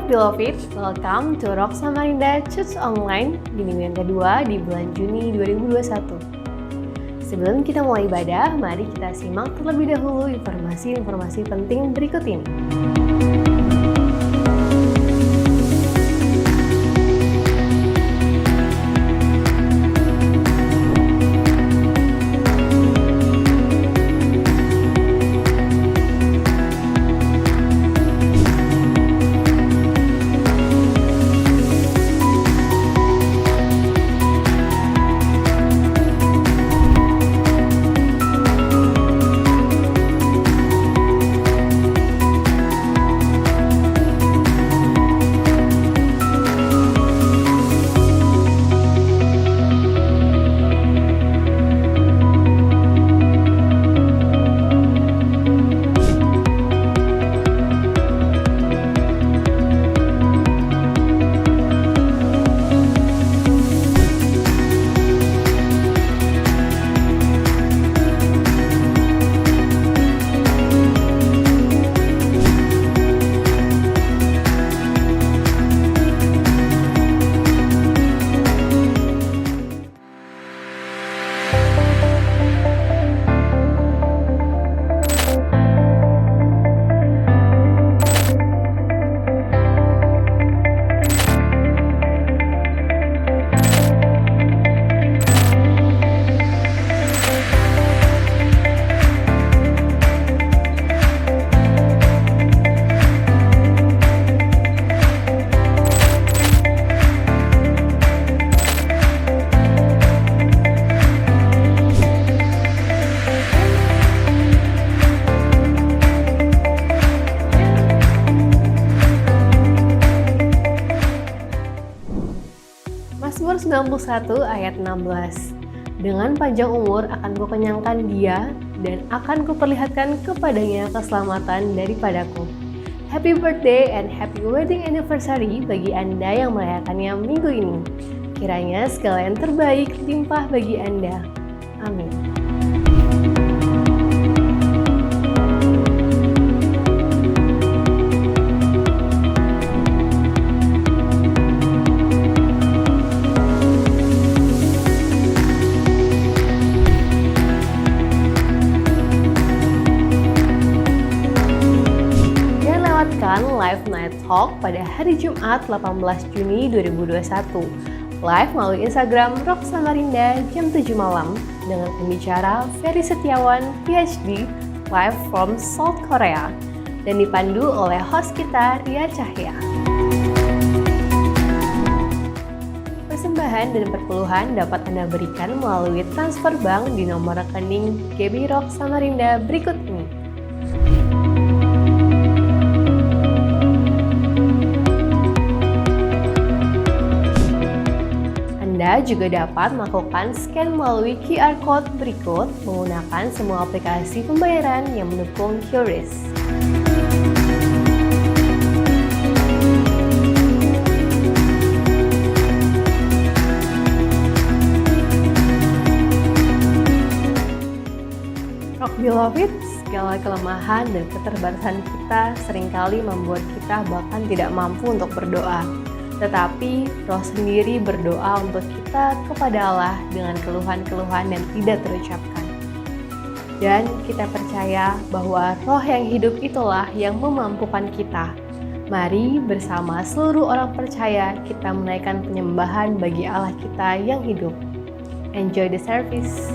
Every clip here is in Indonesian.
Rock Beloved, welcome to Rock Samarinda Church Online di minggu yang kedua di bulan Juni 2021. Sebelum kita mulai ibadah, mari kita simak terlebih dahulu informasi-informasi penting berikut ini. Mazmur 91 ayat 16. Dengan panjang umur akan kukenyangkan dia dan akan kuperlihatkan kepadanya keselamatan daripadaku. Happy birthday and happy wedding anniversary bagi Anda yang merayakannya minggu ini. Kiranya segala yang terbaik limpah bagi Anda. Amin. Live Night Talk pada hari Jumat 18 Juni 2021. Live melalui Instagram Rock Samarinda jam 7 malam dengan pembicara Ferry Setiawan PhD live from South Korea dan dipandu oleh host kita Ria Cahya. Persembahan dan perpuluhan dapat Anda berikan melalui transfer bank di nomor rekening GB Rock Samarinda berikut ini. Anda juga dapat melakukan scan melalui QR Code berikut menggunakan semua aplikasi pembayaran yang mendukung QRIS. Rock Beloved, segala kelemahan dan keterbatasan kita seringkali membuat kita bahkan tidak mampu untuk berdoa. Tetapi Roh sendiri berdoa untuk kita kepada Allah dengan keluhan-keluhan yang tidak terucapkan. Dan kita percaya bahwa Roh yang hidup itulah yang memampukan kita. Mari bersama seluruh orang percaya kita menaikkan penyembahan bagi Allah kita yang hidup. Enjoy the service.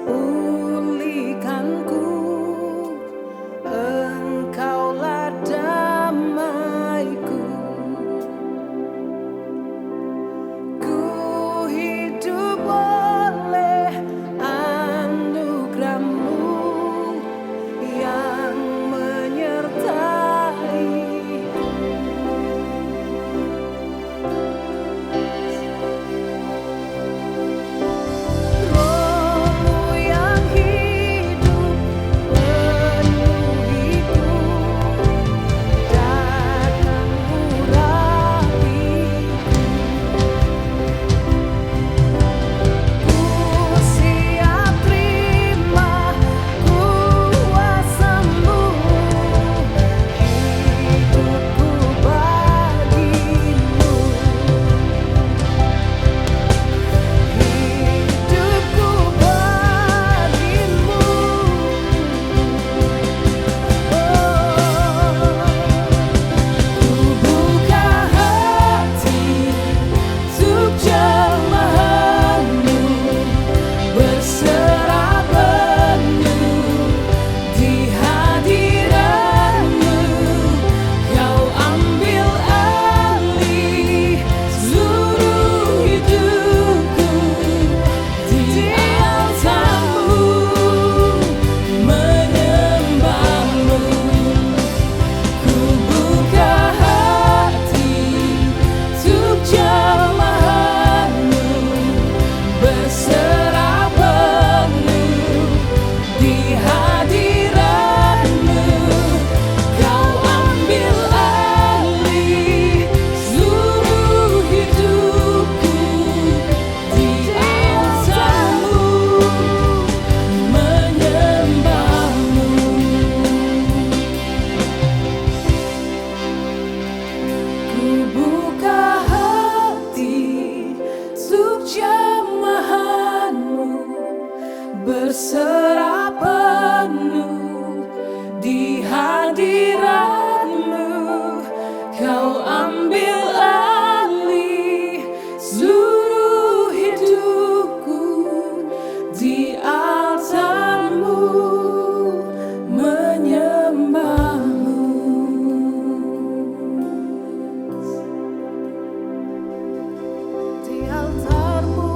Pulihkanku, Engkaulah damaiku. Ku hidup oleh anugerah-Mu yang menyertaiku. Roh-Mu yang hidup penuhiku, datang urapiku. Ku siap terima kuasa-Mu, hidupku bagimu. Hidupku bagimu. Ku buka hati untuk jemaat-Mu, berserah penuh di hadirat-Mu. Kau ambil alih seluruh hidupku di altar-Mu, menyembah-Mu. Ku buka hati untuk jemaat-Mu, berserah penuh di hadirat-Mu. Kau ambil alih seluruh hidupku di altar-Mu, menyembah-Mu. Ku buka hati untuk jemaat-Mu, berserah penuh di hadirat-Mu. Kau ambil alih seluruh hidupku di altar-Mu, menyembah-Mu. Di altar-Mu,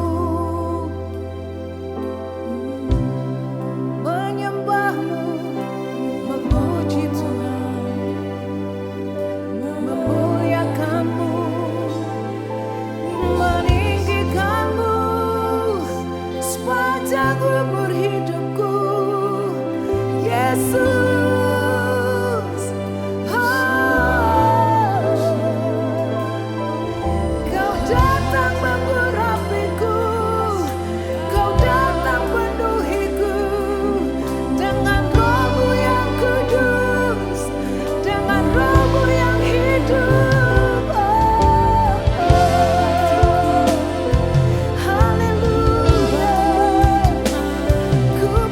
menyembah-Mu, memuji Tuhan, memuliakan-Mu, meninggikan-Mu sepanjang umur hidupku, Yesus. Kau datang mengurapiku, Kau datang penuhiku dengan Roh-Mu yang kudus, dengan Roh-Mu yang hidup. Haleluya. Ku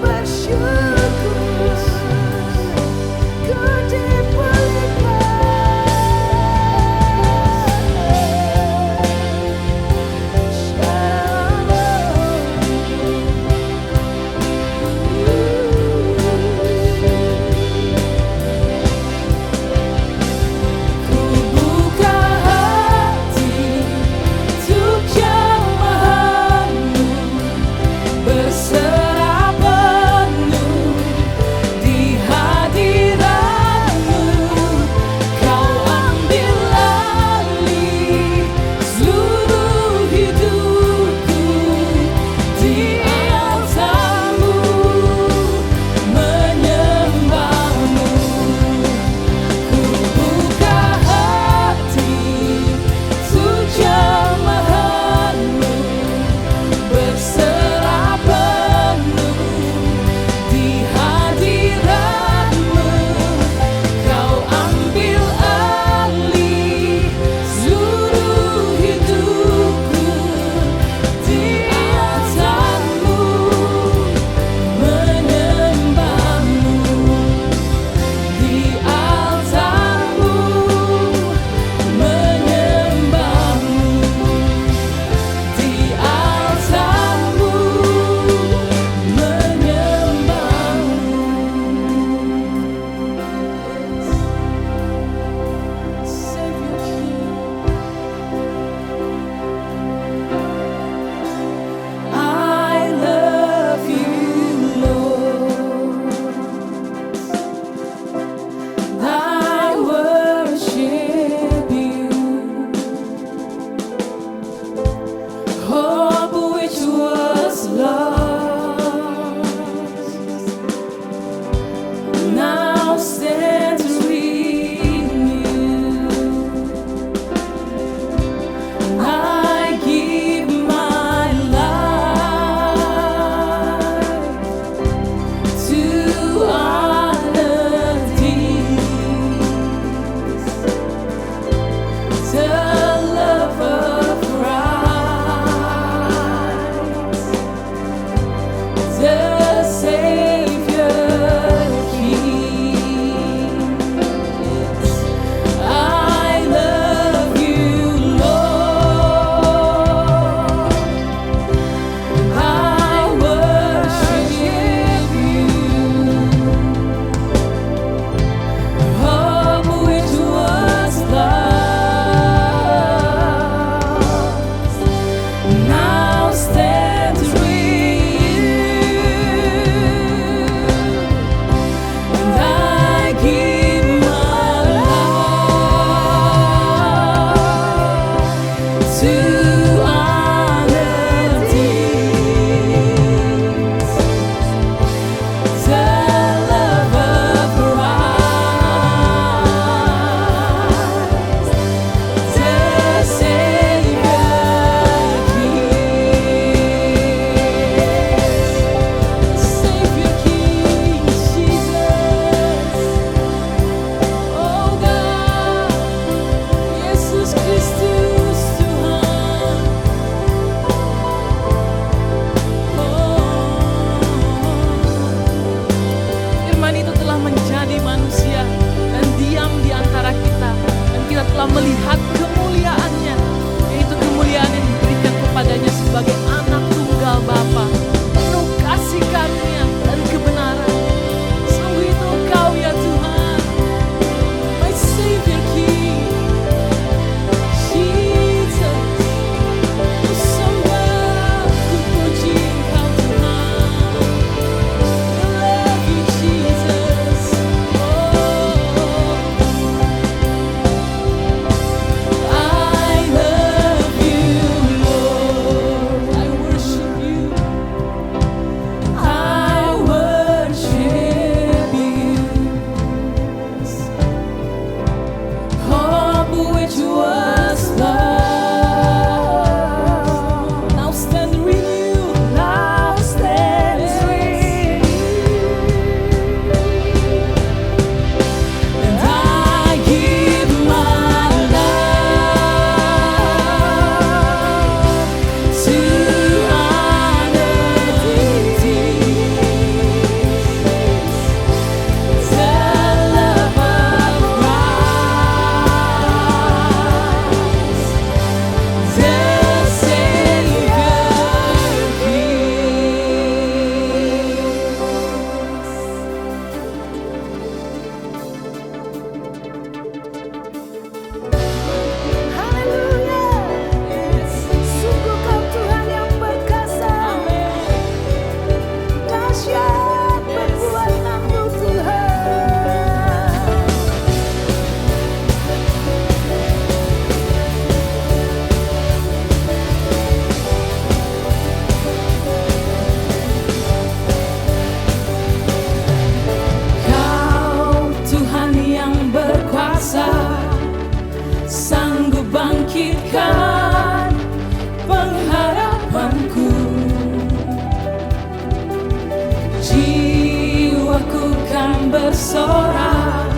bersorak,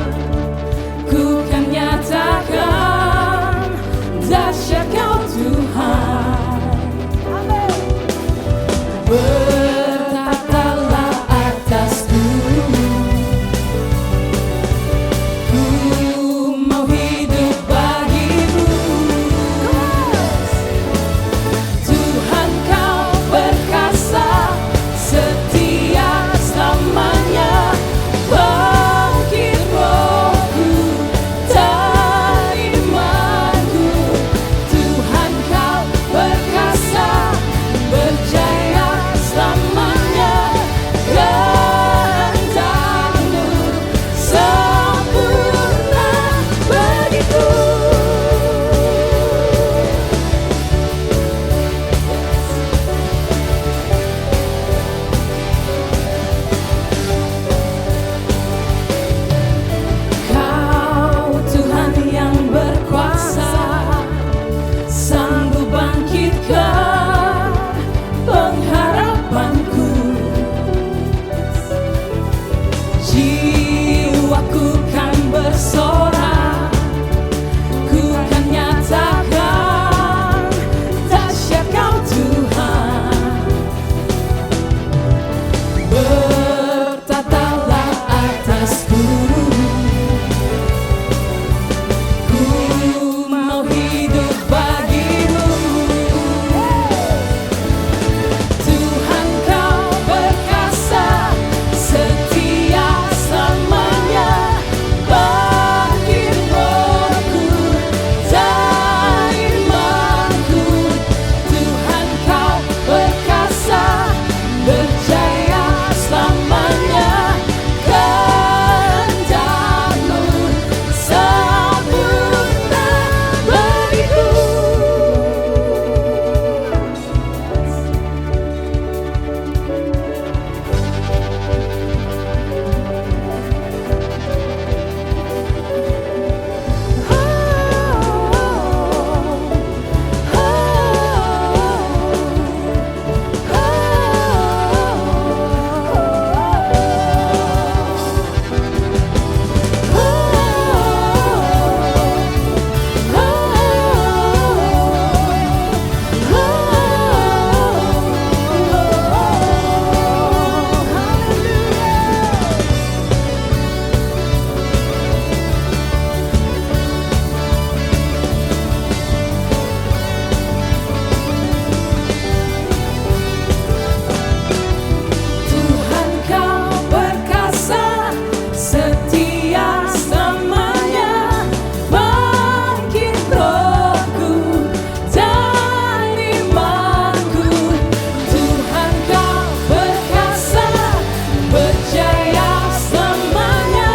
ku kan nyatakan dahsyat Kau Tuhan. Bertatalah atasku, ku mau hidup bagimu. Tuhan Kau perkasa, setia selamanya. Bangkit rohku dan imanku. Tuhan Kau perkasa, berjaya selamanya. Kehendak-Mu sempurna bagiku. Kau Tuhan yang berkuasa, sanggup bangkitkan pengharapanku. Jiwaku kan bersorak, ku kan nyatakan dahsyat Kau Tuhan. Bertatalah atasku, ku mau hidup bagimu. Tuhan Kau perkasa, setia selamanya. Bangkit rohku dan imanku. Tuhan Kau perkasa, berjaya selamanya. Kehendak-Mu sempurna bagiku. Tuhan Kau perkasa, setia selamanya. Bangkit rohku dan imanku. Tuhan Kau perkasa, berjaya selamanya.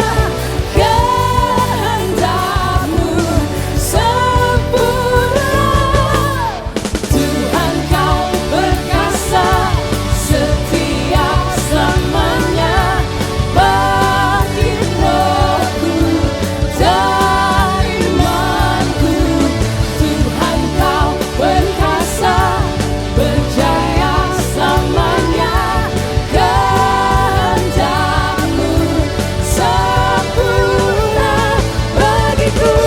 Kehendak-Mu sempurna. Tuhan Kau perkasa, setia selamanya. Bangkit rohku dan imanku. Tuhan Kau perkasa, berjaya selamanya. Kehendak-Mu sempurna bagiku.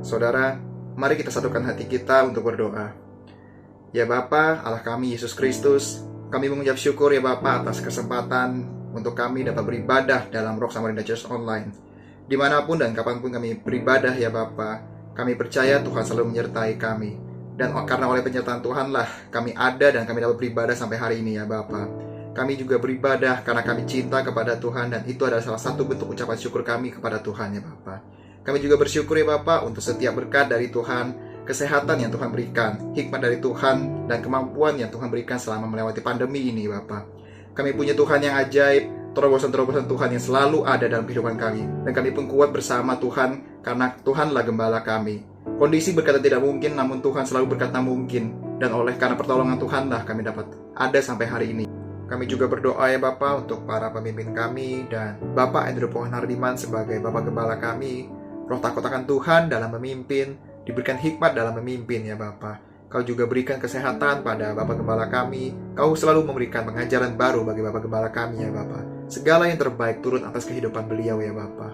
Saudara, mari kita satukan hati kita untuk berdoa. Ya Bapa, Allah kami Yesus Kristus, kami mengucap syukur ya Bapa atas kesempatan untuk kami dapat beribadah dalam Rock Samarinda Church Online. Dimanapun dan kapanpun kami beribadah ya Bapa, kami percaya Tuhan selalu menyertai kami. Dan karena oleh penyertaan Tuhanlah kami ada dan kami dapat beribadah sampai hari ini ya Bapa. Kami juga beribadah karena kami cinta kepada Tuhan, dan itu adalah salah satu bentuk ucapan syukur kami kepada Tuhan ya Bapa. Kami juga bersyukur ya Bapa untuk setiap berkat dari Tuhan, kesehatan yang Tuhan berikan, hikmat dari Tuhan, dan kemampuan yang Tuhan berikan selama melewati pandemi ini Bapa. Kami punya Tuhan yang ajaib, terobosan-terobosan Tuhan yang selalu ada dalam kehidupan kami. Dan kami pun kuat bersama Tuhan, karena Tuhanlah gembala kami. Kondisi berkata tidak mungkin, namun Tuhan selalu berkata mungkin. Dan oleh karena pertolongan Tuhanlah kami dapat ada sampai hari ini. Kami juga berdoa ya Bapa untuk para pemimpin kami dan Bapak Andrew Pohanardiman sebagai Bapak Gembala kami. Roh takut akan Tuhan dalam memimpin, diberikan hikmat dalam memimpin ya Bapa. Kau juga berikan kesehatan pada Bapak Gembala kami. Kau selalu memberikan pengajaran baru bagi Bapak Gembala kami ya Bapa. Segala yang terbaik turun atas kehidupan beliau ya Bapa.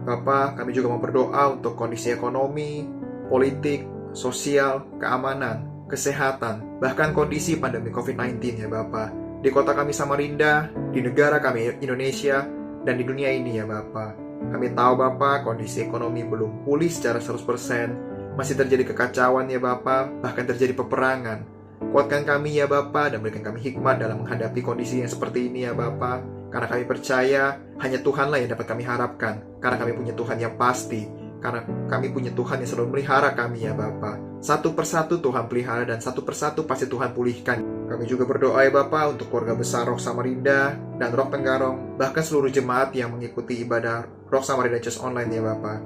Bapa, kami juga mau berdoa untuk kondisi ekonomi, politik, sosial, keamanan, kesehatan, bahkan kondisi pandemi COVID-19 ya Bapa. Di kota kami Samarinda, di negara kami Indonesia, dan di dunia ini ya Bapa. Kami tahu Bapa, kondisi ekonomi belum pulih secara 100%, masih terjadi kekacauan ya Bapa, bahkan terjadi peperangan. Kuatkan kami ya Bapa dan berikan kami hikmat dalam menghadapi kondisi yang seperti ini ya Bapa. Karena kami percaya hanya Tuhanlah yang dapat kami harapkan, karena kami punya Tuhan yang pasti, karena kami punya Tuhan yang selalu melihara kami ya Bapa. Satu persatu Tuhan pelihara dan satu persatu pasti Tuhan pulihkan. Kami juga berdoa ya Bapa untuk keluarga besar Roh Samarinda dan Roh Tenggarong, bahkan seluruh jemaat yang mengikuti ibadah Roh Samarinda Church Online ya Bapa.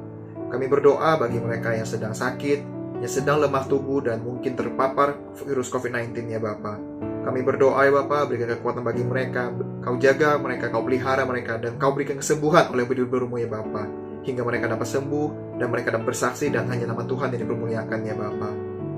Kami berdoa bagi mereka yang sedang sakit, yang sedang lemah tubuh dan mungkin terpapar virus COVID-19 ya Bapa. Kami berdoa ya Bapa, berikan kekuatan bagi mereka. Kau jaga mereka, Kau pelihara mereka, dan Kau berikan kesembuhan oleh bibir-bibirmu ya Bapa, hingga mereka dapat sembuh dan mereka dapat bersaksi dan hanya nama Tuhan yang dipermuliakan ya Bapa.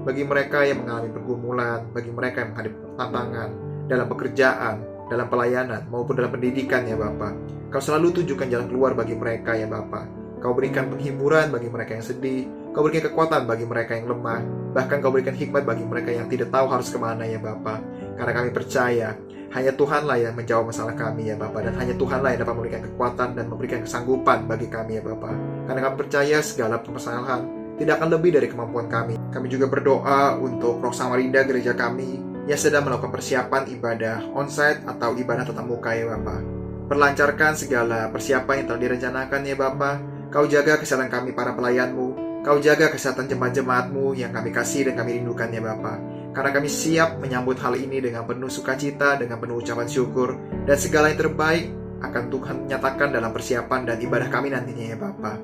Bagi mereka yang mengalami pergumulan, bagi mereka yang menghadapi tantangan dalam pekerjaan, dalam pelayanan, maupun dalam pendidikan ya Bapa, Kau selalu tunjukkan jalan keluar bagi mereka ya Bapa. Kau berikan penghiburan bagi mereka yang sedih, Kau berikan kekuatan bagi mereka yang lemah, bahkan Kau berikan hikmat bagi mereka yang tidak tahu harus kemana ya Bapa. Karena kami percaya hanya Tuhanlah yang menjawab masalah kami ya Bapa, dan hanya Tuhanlah yang dapat memberikan kekuatan dan memberikan kesanggupan bagi kami ya Bapa. Karena kami percaya segala permasalahan tidak akan lebih dari kemampuan kami. Kami juga berdoa untuk Roh Samarinda gereja kami yang sedang melakukan persiapan ibadah onsite atau ibadah tatap muka ya Bapa. Perlancarkan segala persiapan yang telah direncanakan ya Bapa. Kau jaga kesehatan kami para pelayan-Mu. Kau jaga kesehatan jemaat-jemaat-Mu yang kami kasih dan kami rindukan ya Bapa. Karena kami siap menyambut hal ini dengan penuh sukacita, dengan penuh ucapan syukur, dan segala yang terbaik akan Tuhan nyatakan dalam persiapan dan ibadah kami nantinya ya Bapa.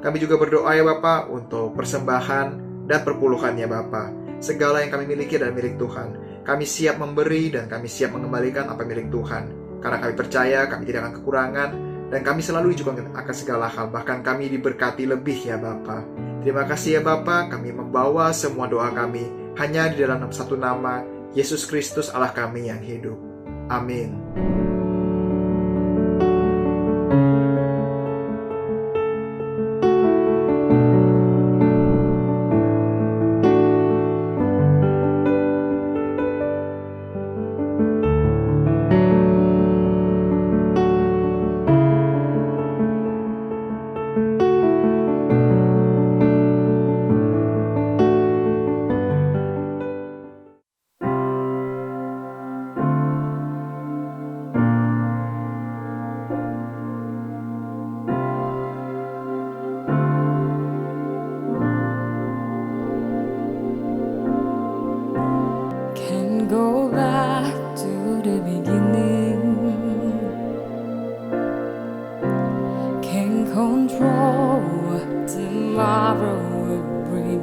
Kami juga berdoa ya Bapa untuk persembahan dan perpuluhan ya Bapa. Segala yang kami miliki adalah milik Tuhan. Kami siap memberi dan kami siap mengembalikan apa milik Tuhan. Karena kami percaya kami tidak akan kekurangan dan kami selalu dijuangkan akan segala hal. Bahkan kami diberkati lebih ya Bapa. Terima kasih ya Bapa, kami membawa semua doa kami hanya di dalam satu nama, Yesus Kristus Allah kami yang hidup. Amin. Can go back to the beginning, can control what tomorrow will bring,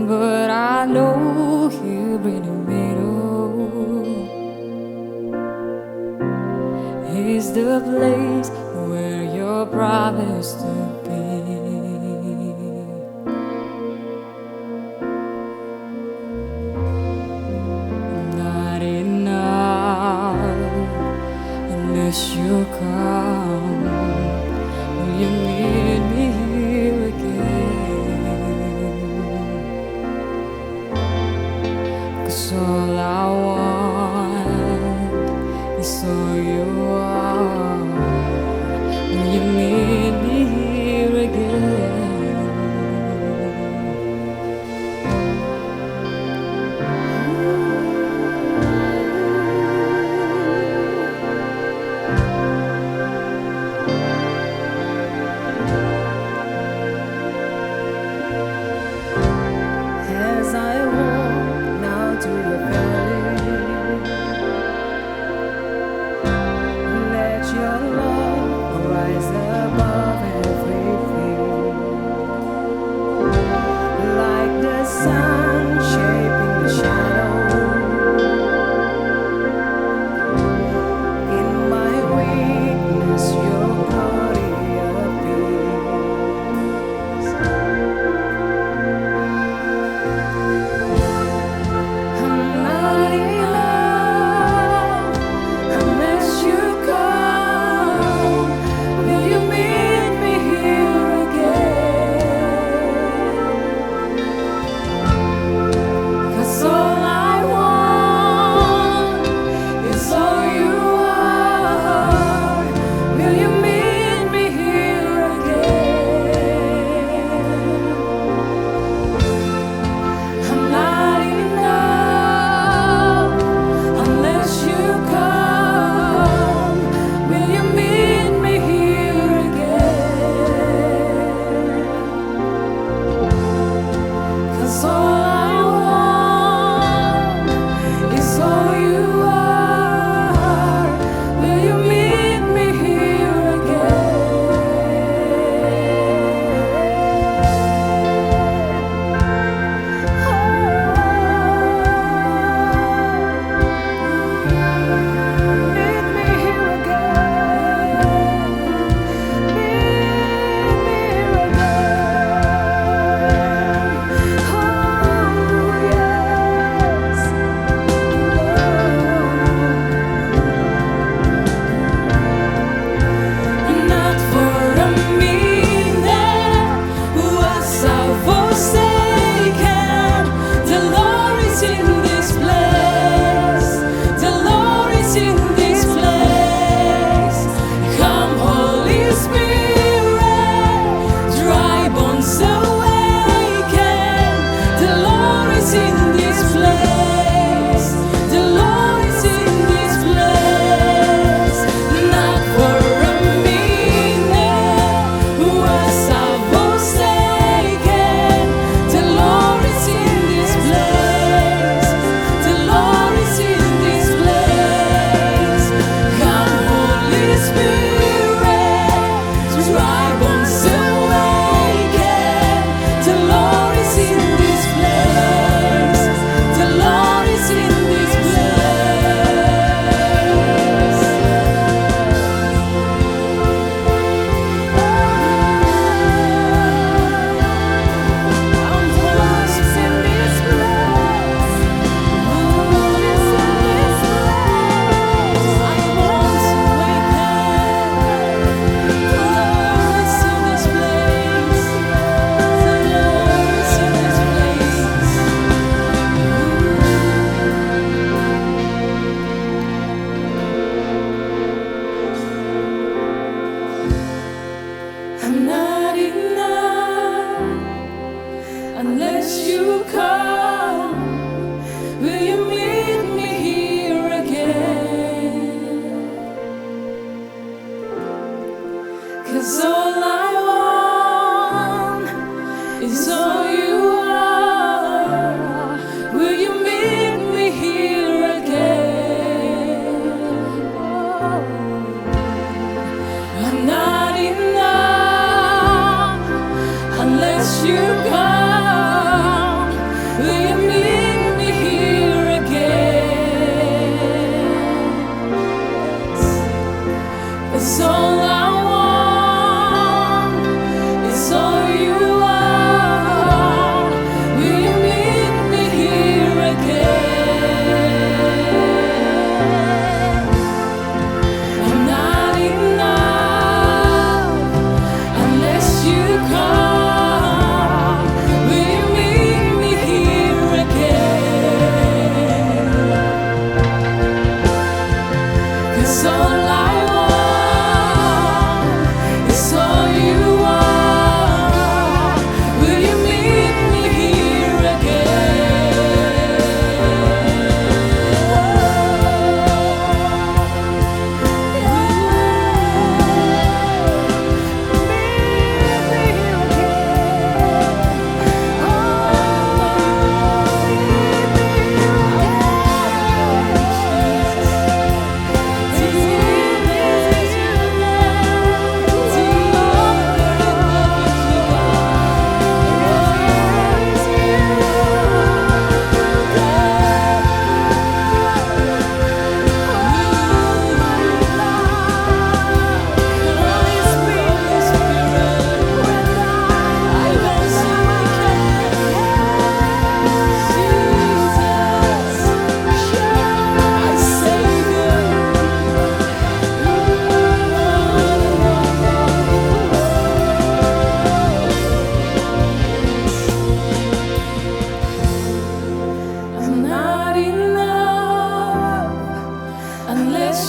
but I know here in the middle is the place where you're promised to be. Not enough unless you come. Will you meet me here again? 'Cause all I want is all you are. Will you meet me here again? As I walk now to the valley,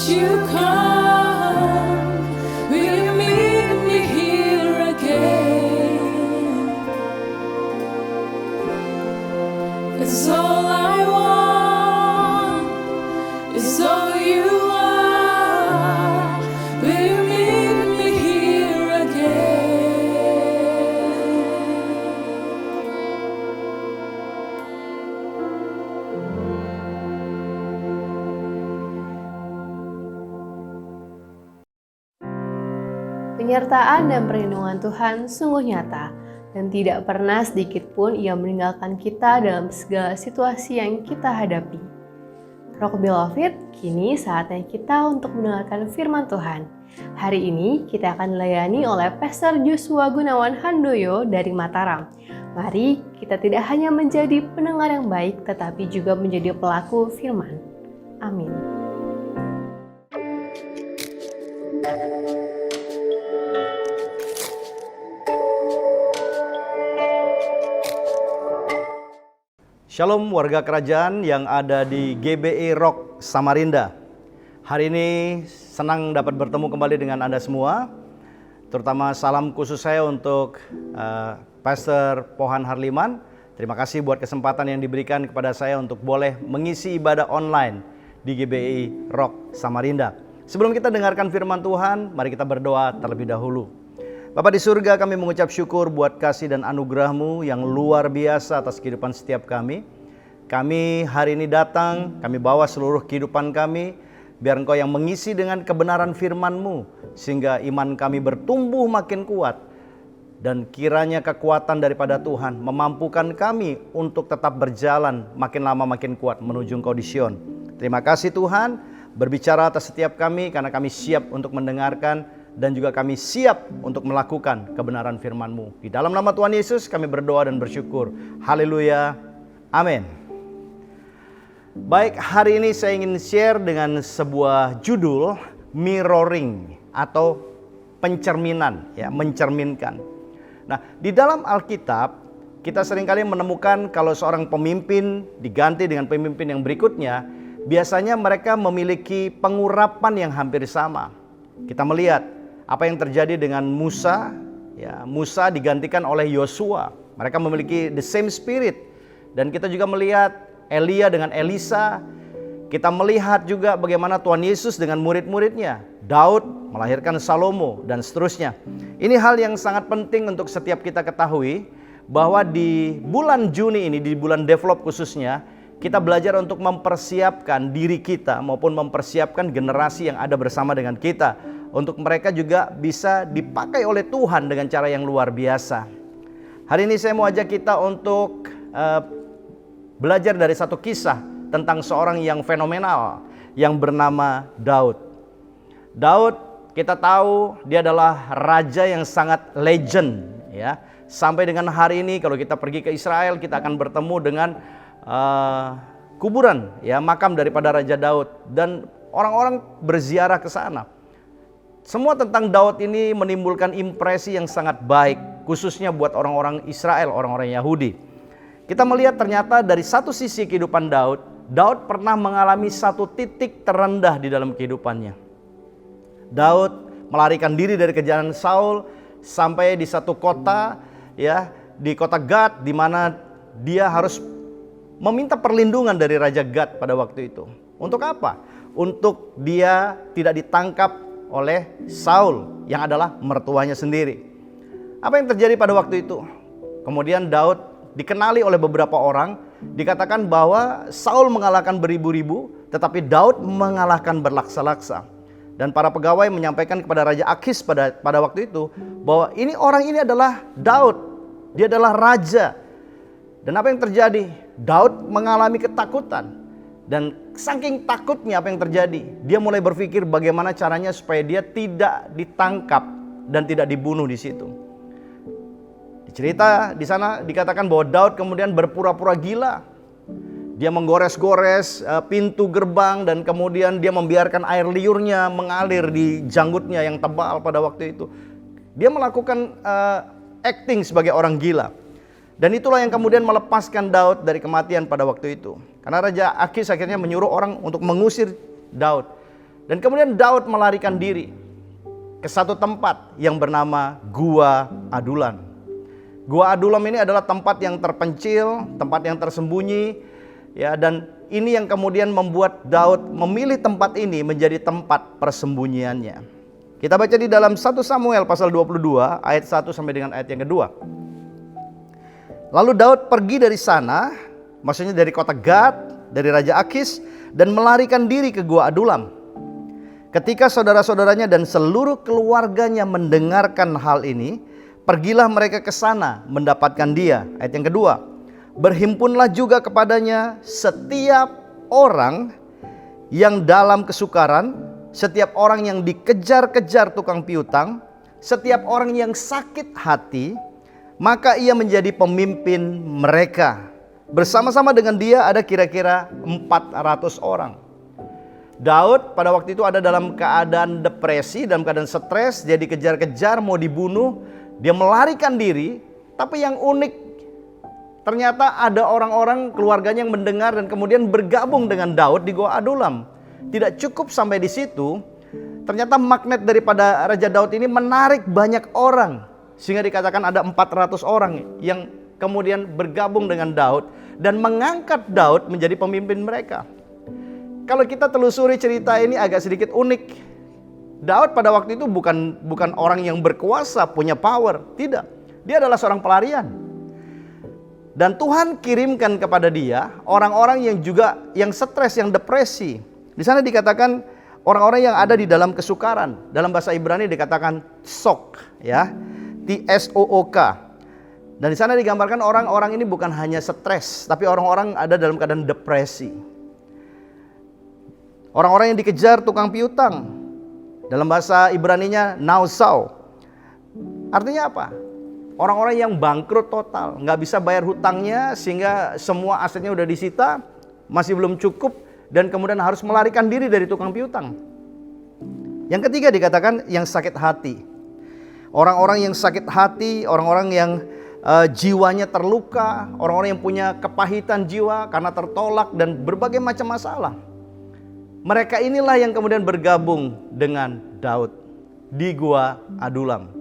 you come? Will you meet me here again? 'Cause all I want is all you are. Will you meet me here again? Penyertaan dan perlindungan Tuhan sungguh nyata, dan tidak pernah sedikit pun Ia meninggalkan kita dalam segala situasi yang kita hadapi. Rock Beloved, kini saatnya kita untuk mendengarkan firman Tuhan. Hari ini kita akan dilayani oleh Pastor Joshua Gunawan Handoyo dari Mataram. Mari kita tidak hanya menjadi pendengar yang baik, tetapi juga menjadi pelaku firman. Amin. Shalom warga kerajaan yang ada di GBI Rock Samarinda. Hari ini senang dapat bertemu kembali dengan Anda semua. Terutama salam khusus saya untuk Pastor Pohan Harliman. Terima kasih buat kesempatan yang diberikan kepada saya untuk boleh mengisi ibadah online di GBI Rock Samarinda. Sebelum kita dengarkan firman Tuhan, mari kita berdoa terlebih dahulu. Bapa di surga, kami mengucap syukur buat kasih dan anugerah-Mu yang luar biasa atas kehidupan setiap kami. Kami hari ini datang, kami bawa seluruh kehidupan kami, biar Engkau yang mengisi dengan kebenaran firman-Mu, sehingga iman kami bertumbuh makin kuat. Dan kiranya kekuatan daripada Tuhan memampukan kami untuk tetap berjalan makin lama makin kuat menuju Engkau di Sion. Terima kasih Tuhan, berbicara atas setiap kami karena kami siap untuk mendengarkan dan juga kami siap untuk melakukan kebenaran firman-Mu. Di dalam nama Tuhan Yesus kami berdoa dan bersyukur. Haleluya. Amin. Baik, hari ini saya ingin share dengan sebuah judul mirroring atau pencerminan, ya, mencerminkan. Nah, di dalam Alkitab kita seringkali menemukan kalau seorang pemimpin diganti dengan pemimpin yang berikutnya, biasanya mereka memiliki pengurapan yang hampir sama. Kita melihat apa yang terjadi dengan Musa, ya, Musa digantikan oleh Yosua. Mereka memiliki the same spirit. Dan kita juga melihat Elia dengan Elisa. Kita melihat juga bagaimana Tuhan Yesus dengan murid-muridnya. Daud melahirkan Salomo dan seterusnya. Ini hal yang sangat penting untuk setiap kita ketahui, bahwa di bulan Juni ini, di bulan develop khususnya, kita belajar untuk mempersiapkan diri kita maupun mempersiapkan generasi yang ada bersama dengan kita, untuk mereka juga bisa dipakai oleh Tuhan dengan cara yang luar biasa. Hari ini saya mau ajak kita untuk belajar dari satu kisah tentang seorang yang fenomenal yang bernama Daud. Daud, kita tahu dia adalah raja yang sangat legend, ya. Sampai dengan hari ini kalau kita pergi ke Israel, kita akan bertemu dengan kuburan, ya, makam daripada Raja Daud, dan orang-orang berziarah ke sana. Semua tentang Daud ini menimbulkan impresi yang sangat baik, khususnya buat orang-orang Israel, orang-orang Yahudi. Kita melihat ternyata dari satu sisi kehidupan Daud, Daud pernah mengalami satu titik terendah di dalam kehidupannya. Daud melarikan diri dari kejaran Saul sampai di satu kota, ya, di kota Gad, di mana dia harus meminta perlindungan dari Raja Gad pada waktu itu. Untuk apa? Untuk dia tidak ditangkap oleh Saul yang adalah mertuanya sendiri. Apa yang terjadi pada waktu itu? Kemudian Daud dikenali oleh beberapa orang. Dikatakan bahwa Saul mengalahkan beribu-ribu, tetapi Daud mengalahkan berlaksa-laksa. Dan para pegawai menyampaikan kepada Raja Akis pada waktu itu bahwa orang ini adalah Daud. Dia adalah raja. Dan apa yang terjadi? Daud mengalami ketakutan. Dan saking takutnya apa yang terjadi, dia mulai berpikir bagaimana caranya supaya dia tidak ditangkap dan tidak dibunuh di situ. Cerita di sana dikatakan bahwa Daud kemudian berpura-pura gila. Dia menggores-gores pintu gerbang dan kemudian dia membiarkan air liurnya mengalir di janggutnya yang tebal pada waktu itu. Dia melakukan acting sebagai orang gila. Dan itulah yang kemudian melepaskan Daud dari kematian pada waktu itu. Karena Raja Akis akhirnya menyuruh orang untuk mengusir Daud. Dan kemudian Daud melarikan diri ke satu tempat yang bernama Gua Adulam. Gua Adulam ini adalah tempat yang terpencil, tempat yang tersembunyi, ya, dan ini yang kemudian membuat Daud memilih tempat ini menjadi tempat persembunyiannya. Kita baca di dalam 1 Samuel pasal 22 ayat 1 sampai dengan ayat yang kedua. Lalu Daud pergi dari sana, maksudnya dari kota Gad, dari Raja Akis, dan melarikan diri ke Gua Adulam. Ketika saudara-saudaranya dan seluruh keluarganya mendengarkan hal ini, pergilah mereka ke sana mendapatkan dia. Ayat yang kedua, berhimpunlah juga kepadanya setiap orang yang dalam kesukaran, setiap orang yang dikejar-kejar tukang piutang, setiap orang yang sakit hati, maka ia menjadi pemimpin mereka. Bersama-sama dengan dia ada kira-kira 400 orang. Daud pada waktu itu ada dalam keadaan depresi, dalam keadaan stres, dia dikejar-kejar, mau dibunuh, dia melarikan diri. Tapi yang unik, ternyata ada orang-orang keluarganya yang mendengar dan kemudian bergabung dengan Daud di Gua Adulam. Tidak cukup sampai di situ, ternyata magnet daripada Raja Daud ini menarik banyak orang. Sehingga dikatakan ada 400 orang yang kemudian bergabung dengan Daud dan mengangkat Daud menjadi pemimpin mereka. Kalau kita telusuri cerita ini agak sedikit unik. Daud pada waktu itu bukan orang yang berkuasa, punya power. Tidak, dia adalah seorang pelarian. Dan Tuhan kirimkan kepada dia orang-orang yang stres, yang depresi. Di sana dikatakan orang-orang yang ada di dalam kesukaran. Dalam bahasa Ibrani dikatakan tsok, ya, TSOOK. Dan di sana digambarkan orang-orang ini bukan hanya stres, tapi orang-orang ada dalam keadaan depresi. Orang-orang yang dikejar tukang piutang. Dalam bahasa Ibraninya nausau. Artinya apa? Orang-orang yang bangkrut total, nggak bisa bayar hutangnya sehingga semua asetnya udah disita, masih belum cukup, dan kemudian harus melarikan diri dari tukang piutang. Yang ketiga dikatakan yang sakit hati. Orang-orang yang sakit hati, orang-orang yang jiwanya terluka, orang-orang yang punya kepahitan jiwa karena tertolak dan berbagai macam masalah. Mereka inilah yang kemudian bergabung dengan Daud di Gua Adulam.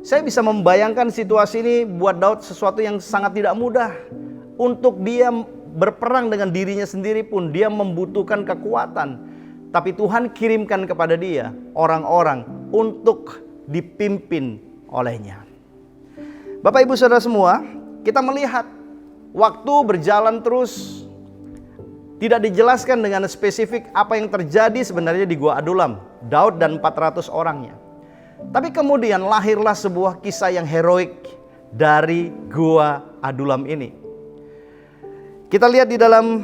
Saya bisa membayangkan situasi ini buat Daud sesuatu yang sangat tidak mudah. Untuk dia berperang dengan dirinya sendiri pun dia membutuhkan kekuatan. Tapi Tuhan kirimkan kepada dia orang-orang untuk dipimpin olehnya. Bapak Ibu Saudara semua, kita melihat waktu berjalan terus. Tidak dijelaskan dengan spesifik apa yang terjadi sebenarnya di Gua Adulam, Daud dan 400 orangnya. Tapi kemudian lahirlah sebuah kisah yang heroik dari Gua Adulam ini. Kita lihat di dalam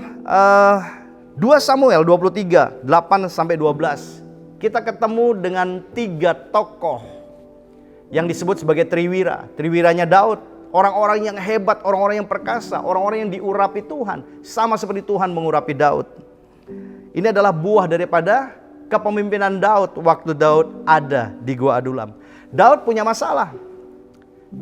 2 Samuel 23, 8-12. Kita ketemu dengan 3 tokoh yang disebut sebagai triwira. Triwiranya Daud. Orang-orang yang hebat, orang-orang yang perkasa, orang-orang yang diurapi Tuhan. Sama seperti Tuhan mengurapi Daud. Ini adalah buah daripada kepemimpinan Daud waktu Daud ada di Gua Adulam. Daud punya masalah.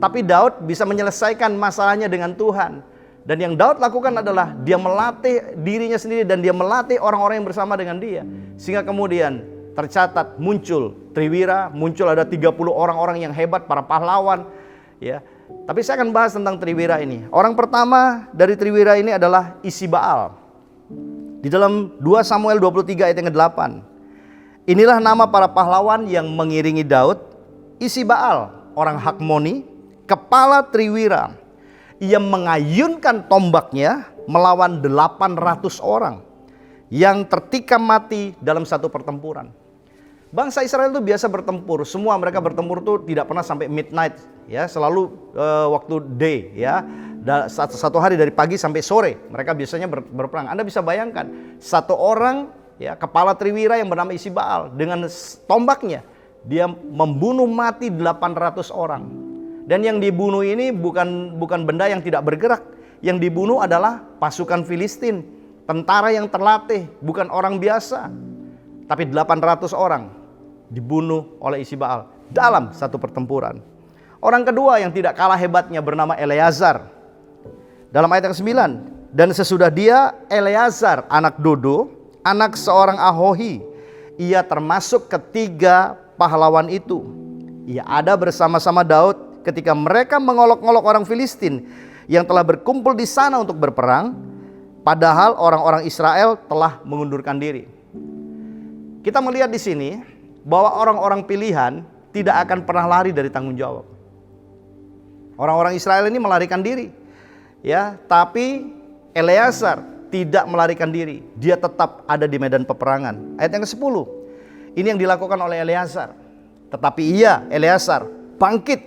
Tapi Daud bisa menyelesaikan masalahnya dengan Tuhan. Dan yang Daud lakukan adalah dia melatih dirinya sendiri dan dia melatih orang-orang yang bersama dengan dia. Sehingga kemudian tercatat muncul triwira, muncul ada 30 orang-orang yang hebat, para pahlawan. Ya. Tapi saya akan bahas tentang triwira ini. Orang pertama dari triwira ini adalah Isibaal. Di dalam 2 Samuel 23 ayat yang ke-8. Inilah nama para pahlawan yang mengiringi Daud. Isibaal, orang Hakmoni, kepala triwira. Ia mengayunkan tombaknya melawan 800 orang yang tertikam mati dalam satu pertempuran. Bangsa Israel itu biasa bertempur. Semua mereka bertempur itu tidak pernah sampai midnight, ya, selalu waktu day, ya. Satu hari dari pagi sampai sore mereka biasanya berperang. Anda bisa bayangkan satu orang, ya, kepala triwira yang bernama Isibaal dengan tombaknya dia membunuh mati 800 orang. Dan yang dibunuh ini bukan benda yang tidak bergerak. Yang dibunuh adalah pasukan Filistin, tentara yang terlatih, bukan orang biasa. Tapi 800 orang dibunuh oleh Isibaal dalam satu pertempuran. Orang kedua yang tidak kalah hebatnya bernama Eleazar. Dalam ayat yang 9, dan sesudah dia Eleazar anak Dodo, anak seorang Ahohi, ia termasuk ketiga pahlawan itu. Ia ada bersama-sama Daud ketika mereka mengolok-olok orang Filistin yang telah berkumpul di sana untuk berperang, padahal orang-orang Israel telah mengundurkan diri. Kita melihat di sini bahwa orang-orang pilihan tidak akan pernah lari dari tanggung jawab. Orang-orang Israel ini melarikan diri, ya, tapi Eleazar tidak melarikan diri. Dia tetap ada di medan peperangan. Ayat yang ke-10. Ini yang dilakukan oleh Eleazar. Tetapi ia, Eleazar, bangkit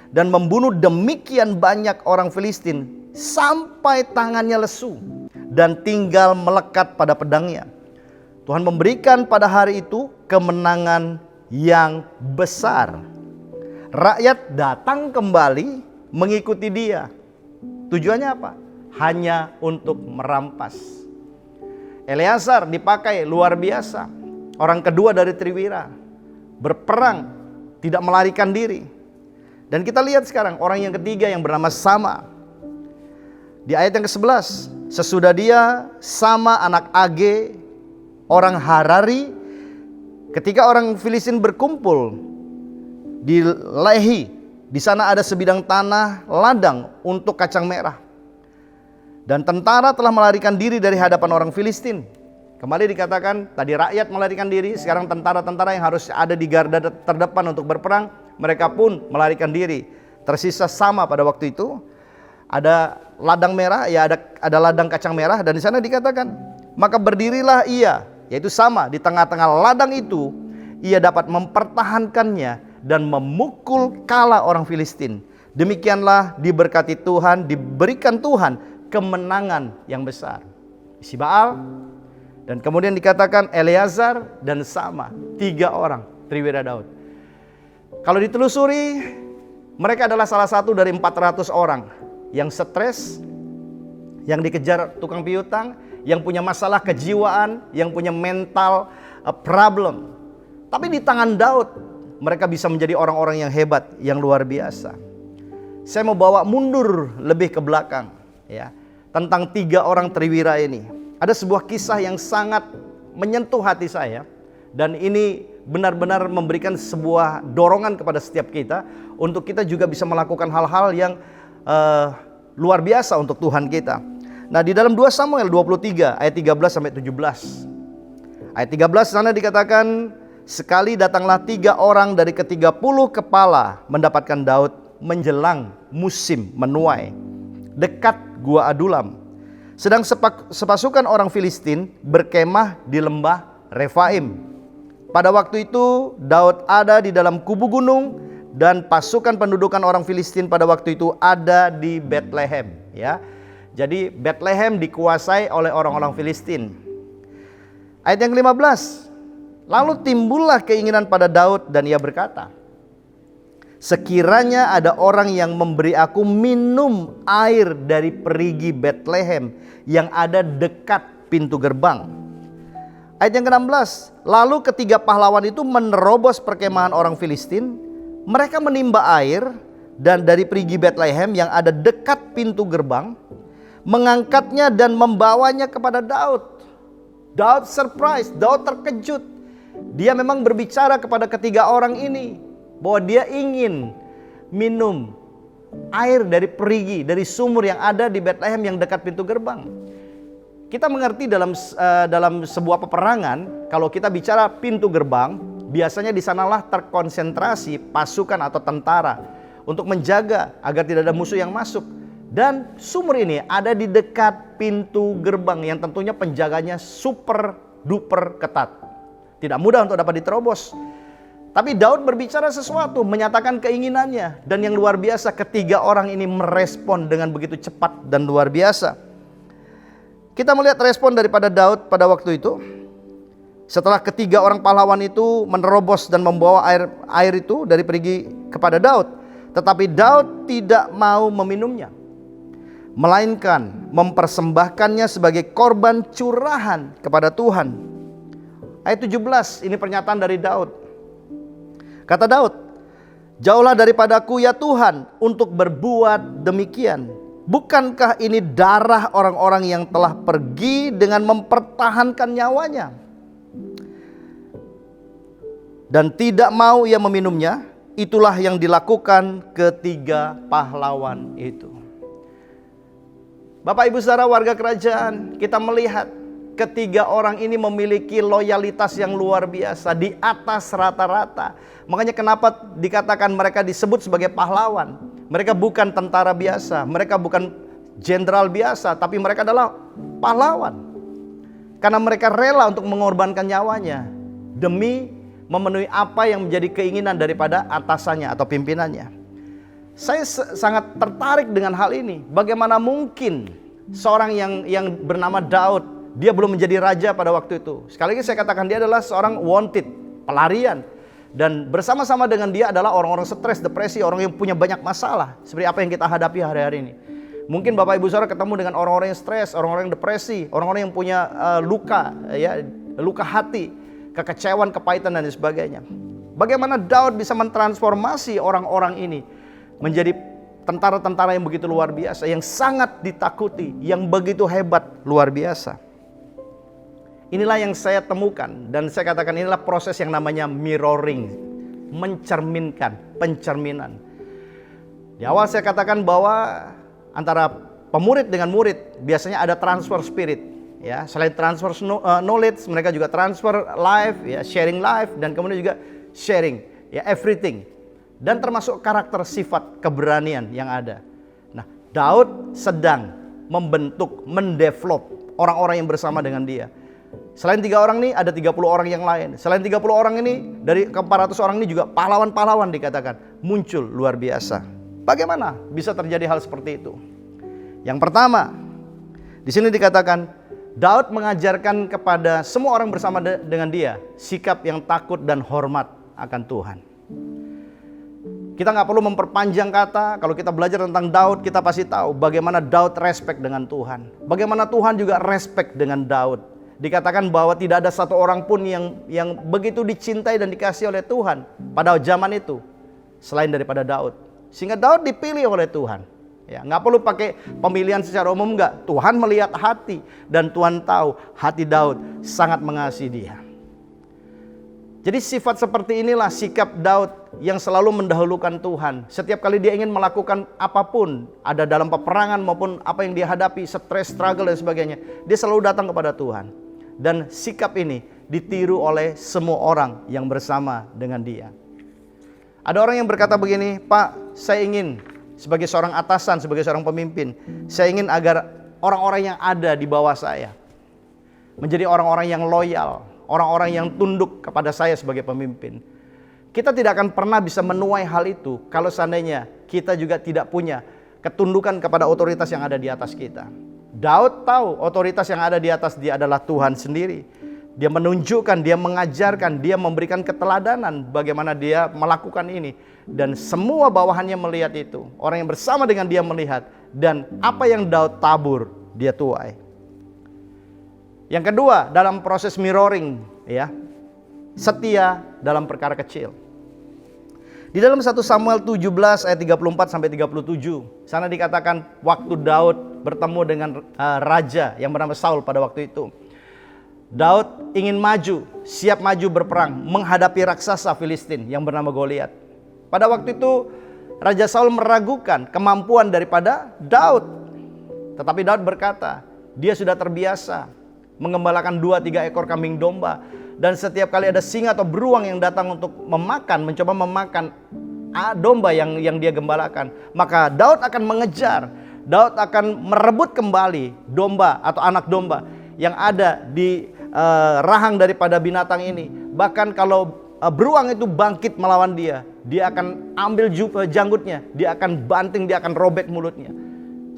dan membunuh demikian banyak orang Filistin sampai tangannya lesu dan tinggal melekat pada pedangnya. Tuhan memberikan pada hari itu kemenangan yang besar. Rakyat datang kembali mengikuti dia. Tujuannya apa? Hanya untuk merampas. Eleazar dipakai luar biasa. Orang kedua dari Triwira, berperang, tidak melarikan diri. Dan kita lihat sekarang orang yang ketiga yang bernama Sama. Di ayat yang ke-11, sesudah dia, Sama anak Age, orang Harari, ketika orang Filistin berkumpul di Lehi, di sana ada sebidang tanah ladang untuk kacang merah. Dan tentara telah melarikan diri dari hadapan orang Filistin. Kembali dikatakan, tadi rakyat melarikan diri, sekarang tentara-tentara yang harus ada di garda terdepan untuk berperang, mereka pun melarikan diri. Tersisa Sama pada waktu itu, ada ladang merah, ya ada ladang kacang merah, dan di sana dikatakan, maka berdirilah ia, yaitu Sama, di tengah-tengah ladang itu, ia dapat mempertahankannya dan memukul kala orang Filistin. Demikianlah diberkati Tuhan, diberikan Tuhan kemenangan yang besar. Si Baal, dan kemudian dikatakan Eleazar dan Sama, 3 orang Triwira Daud. Kalau ditelusuri, mereka adalah salah satu dari 400 orang yang stres, yang dikejar tukang piutang, yang punya masalah kejiwaan, yang punya mental problem. Tapi di tangan Daud, mereka bisa menjadi orang-orang yang hebat, yang luar biasa. Saya mau bawa mundur lebih ke belakang, ya, tentang 3 orang Triwira ini. Ada sebuah kisah yang sangat menyentuh hati saya, dan ini benar-benar memberikan sebuah dorongan kepada setiap kita untuk kita juga bisa melakukan hal-hal yang luar biasa untuk Tuhan kita. Nah, di dalam 2 Samuel 23 ayat 13 sampai 17. Ayat 13 sana dikatakan, sekali datanglah 3 orang dari ke-30 kepala mendapatkan Daud menjelang musim menuai dekat Gua Adulam. Sedang sepasukan orang Filistin berkemah di lembah Refaim. Pada waktu itu Daud ada di dalam kubu gunung, dan pasukan pendudukan orang Filistin pada waktu itu ada di Bethlehem, ya. Jadi Bethlehem dikuasai oleh orang-orang Filistin. Ayat yang ke-15. Lalu timbullah keinginan pada Daud dan ia berkata, sekiranya ada orang yang memberi aku minum air dari perigi Bethlehem yang ada dekat pintu gerbang. Ayat yang ke-16. Lalu ketiga pahlawan itu menerobos perkemahan orang Filistin. Mereka menimba air dan dari perigi Bethlehem yang ada dekat pintu gerbang, mengangkatnya dan membawanya kepada Daud. Daud surprise, Daud terkejut. Dia memang berbicara kepada ketiga orang ini bahwa dia ingin minum air dari perigi, dari sumur yang ada di Bethlehem yang dekat pintu gerbang. Kita mengerti dalam sebuah peperangan, kalau kita bicara pintu gerbang, biasanya di sanalah terkonsentrasi pasukan atau tentara untuk menjaga agar tidak ada musuh yang masuk. Dan sumur ini ada di dekat pintu gerbang yang tentunya penjaganya super duper ketat. Tidak mudah untuk dapat diterobos. Tapi Daud berbicara sesuatu, menyatakan keinginannya. Dan yang luar biasa, ketiga orang ini merespon dengan begitu cepat dan luar biasa. Kita melihat respon daripada Daud pada waktu itu. Setelah ketiga orang pahlawan itu menerobos dan membawa air itu dari perigi kepada Daud. Tetapi Daud tidak mau meminumnya, melainkan mempersembahkannya sebagai korban curahan kepada Tuhan. Ayat 17, ini pernyataan dari Daud. Kata Daud, jauhlah daripadaku ya Tuhan untuk berbuat demikian. Bukankah ini darah orang-orang yang telah pergi dengan mempertahankan nyawanya? dan tidak mau ia meminumnya. Itulah yang dilakukan ketiga pahlawan itu. Bapak Ibu Saudara warga kerajaan, kita melihat ketiga orang ini memiliki loyalitas yang luar biasa, di atas rata-rata. Makanya kenapa dikatakan mereka disebut sebagai pahlawan. Mereka bukan tentara biasa, mereka bukan jenderal biasa, tapi mereka adalah pahlawan. Karena mereka rela untuk mengorbankan nyawanya demi memenuhi apa yang menjadi keinginan daripada atasannya atau pimpinannya. Saya sangat tertarik dengan hal ini. Bagaimana mungkin seorang yang bernama Daud, dia belum menjadi raja pada waktu itu. Sekali lagi saya katakan, dia adalah seorang wanted, pelarian. Dan bersama-sama dengan dia adalah orang-orang stres, depresi, orang yang punya banyak masalah. Seperti apa yang kita hadapi hari-hari ini. Mungkin Bapak Ibu Saudara ketemu dengan orang-orang yang stres, orang-orang yang depresi, orang-orang yang punya luka, ya, luka hati, kekecewaan, kepahitan dan sebagainya. Bagaimana Daud bisa mentransformasi orang-orang ini menjadi tentara-tentara yang begitu luar biasa, yang sangat ditakuti, yang begitu hebat, luar biasa. Inilah yang saya temukan dan saya katakan inilah proses yang namanya mirroring, mencerminkan, pencerminan. Di awal saya katakan bahwa antara pemurid dengan murid biasanya ada transfer spirit. Ya, selain transfer knowledge, mereka juga transfer life, ya, sharing life, dan kemudian juga sharing, ya, everything, dan termasuk karakter, sifat, keberanian yang ada. Nah, Daud sedang membentuk, mendevelop orang-orang yang bersama dengan dia. Selain 3 orang ini, ada 30 orang yang lain. Selain 30 orang ini, dari ke 400 orang ini juga pahlawan-pahlawan dikatakan muncul luar biasa. Bagaimana bisa terjadi hal seperti itu? Yang pertama, di sini dikatakan Daud mengajarkan kepada semua orang bersama dengan dia sikap yang takut dan hormat akan Tuhan. Kita nggak perlu memperpanjang kata. Kalau kita belajar tentang Daud, kita pasti tahu bagaimana Daud respect dengan Tuhan. Bagaimana Tuhan juga respect dengan Daud. Dikatakan bahwa tidak ada satu orang pun yang begitu dicintai dan dikasihi oleh Tuhan pada zaman itu selain daripada Daud. Sehingga Daud dipilih oleh Tuhan. Ya, nggak perlu pakai pemilihan secara umum, nggak. Tuhan melihat hati dan Tuhan tahu hati Daud sangat mengasihi dia. Jadi sifat seperti inilah sikap Daud yang selalu mendahulukan Tuhan. Setiap kali dia ingin melakukan apapun, ada dalam peperangan maupun apa yang dia hadapi, stres, struggle dan sebagainya, dia selalu datang kepada Tuhan. Dan sikap ini ditiru oleh semua orang yang bersama dengan dia. Ada orang yang berkata begini, Pak, saya ingin sebagai seorang atasan, sebagai seorang pemimpin, saya ingin agar orang-orang yang ada di bawah saya menjadi orang-orang yang loyal, orang-orang yang tunduk kepada saya sebagai pemimpin. Kita tidak akan pernah bisa menuai hal itu kalau seandainya kita juga tidak punya ketundukan kepada otoritas yang ada di atas kita. Daud tahu otoritas yang ada di atas dia adalah Tuhan sendiri. Dia menunjukkan, dia mengajarkan, dia memberikan keteladanan bagaimana dia melakukan ini. Dan semua bawahannya melihat itu. Orang yang bersama dengan dia melihat. Dan apa yang Daud tabur, dia tuai. Yang kedua, dalam proses mirroring, ya, setia dalam perkara kecil. Di dalam 1 Samuel 17 ayat 34 sampai 37, sana dikatakan waktu Daud bertemu dengan raja yang bernama Saul pada waktu itu. Daud ingin maju, siap maju berperang menghadapi raksasa Filistin yang bernama Goliat. Pada waktu itu Raja Saul meragukan kemampuan daripada Daud. Tetapi Daud berkata, dia sudah terbiasa mengembalakan 2-3 ekor kambing domba. Dan setiap kali ada singa atau beruang yang datang untuk mencoba memakan domba yang dia gembalakan, maka Daud akan mengejar. Daud akan merebut kembali domba atau anak domba yang ada di rahang daripada binatang ini. Bahkan kalau beruang itu bangkit melawan dia, dia akan ambil janggutnya, dia akan banting, dia akan robek mulutnya.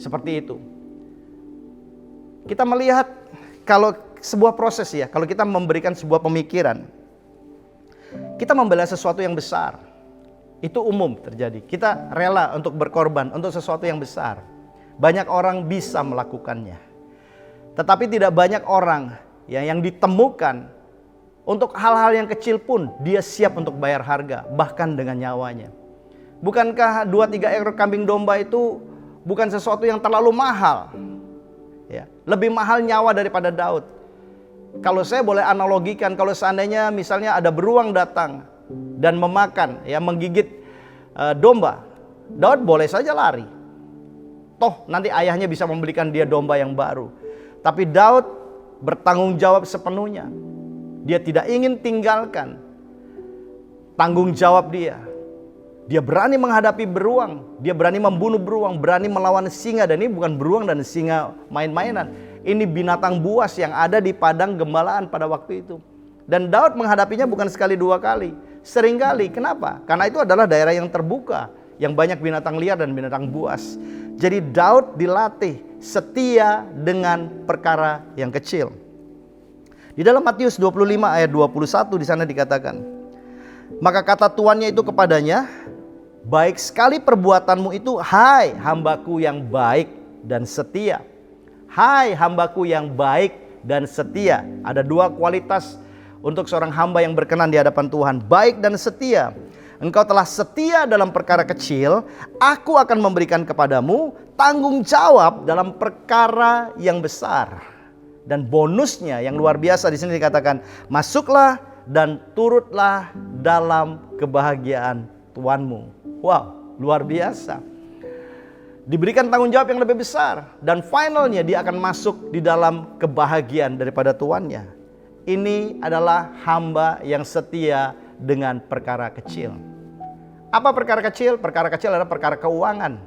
Seperti itu. Kita melihat kalau sebuah proses, ya, kalau kita memberikan sebuah pemikiran, kita membela sesuatu yang besar, itu umum terjadi. Kita rela untuk berkorban untuk sesuatu yang besar. Banyak orang bisa melakukannya. Tetapi tidak banyak orang yang ditemukan untuk hal-hal yang kecil pun dia siap untuk bayar harga, bahkan dengan nyawanya. Bukankah 2-3 ekor kambing domba itu bukan sesuatu yang terlalu mahal? Ya, lebih mahal nyawa daripada Daud. Kalau saya boleh analogikan, kalau seandainya misalnya ada beruang datang dan memakan, ya, menggigit domba, Daud boleh saja lari. Toh nanti ayahnya bisa membelikan dia domba yang baru. Tapi Daud bertanggung jawab sepenuhnya. Dia tidak ingin tinggalkan tanggung jawab dia. Dia berani menghadapi beruang, dia berani membunuh beruang, berani melawan singa. Dan ini bukan beruang dan singa main-mainan. Ini binatang buas yang ada di padang gembalaan pada waktu itu. Dan Daud menghadapinya bukan sekali dua kali, seringkali. Kenapa? Karena itu adalah daerah yang terbuka, yang banyak binatang liar dan binatang buas. Jadi Daud dilatih setia dengan perkara yang kecil. Di dalam Matius 25 ayat 21 di sana dikatakan, maka kata tuannya itu kepadanya, baik sekali perbuatanmu itu, hai hambaku yang baik dan setia. Hai hambaku yang baik dan setia. Ada dua kualitas untuk seorang hamba yang berkenan di hadapan Tuhan, baik dan setia. Engkau telah setia dalam perkara kecil, aku akan memberikan kepadamu tanggung jawab dalam perkara yang besar. Dan bonusnya yang luar biasa di sini dikatakan, masuklah dan turutlah dalam kebahagiaan Tuanmu. Wow, luar biasa. Diberikan tanggung jawab yang lebih besar, dan finalnya dia akan masuk di dalam kebahagiaan daripada tuannya. Ini adalah hamba yang setia dengan perkara kecil. Apa perkara kecil? Perkara kecil adalah perkara keuangan.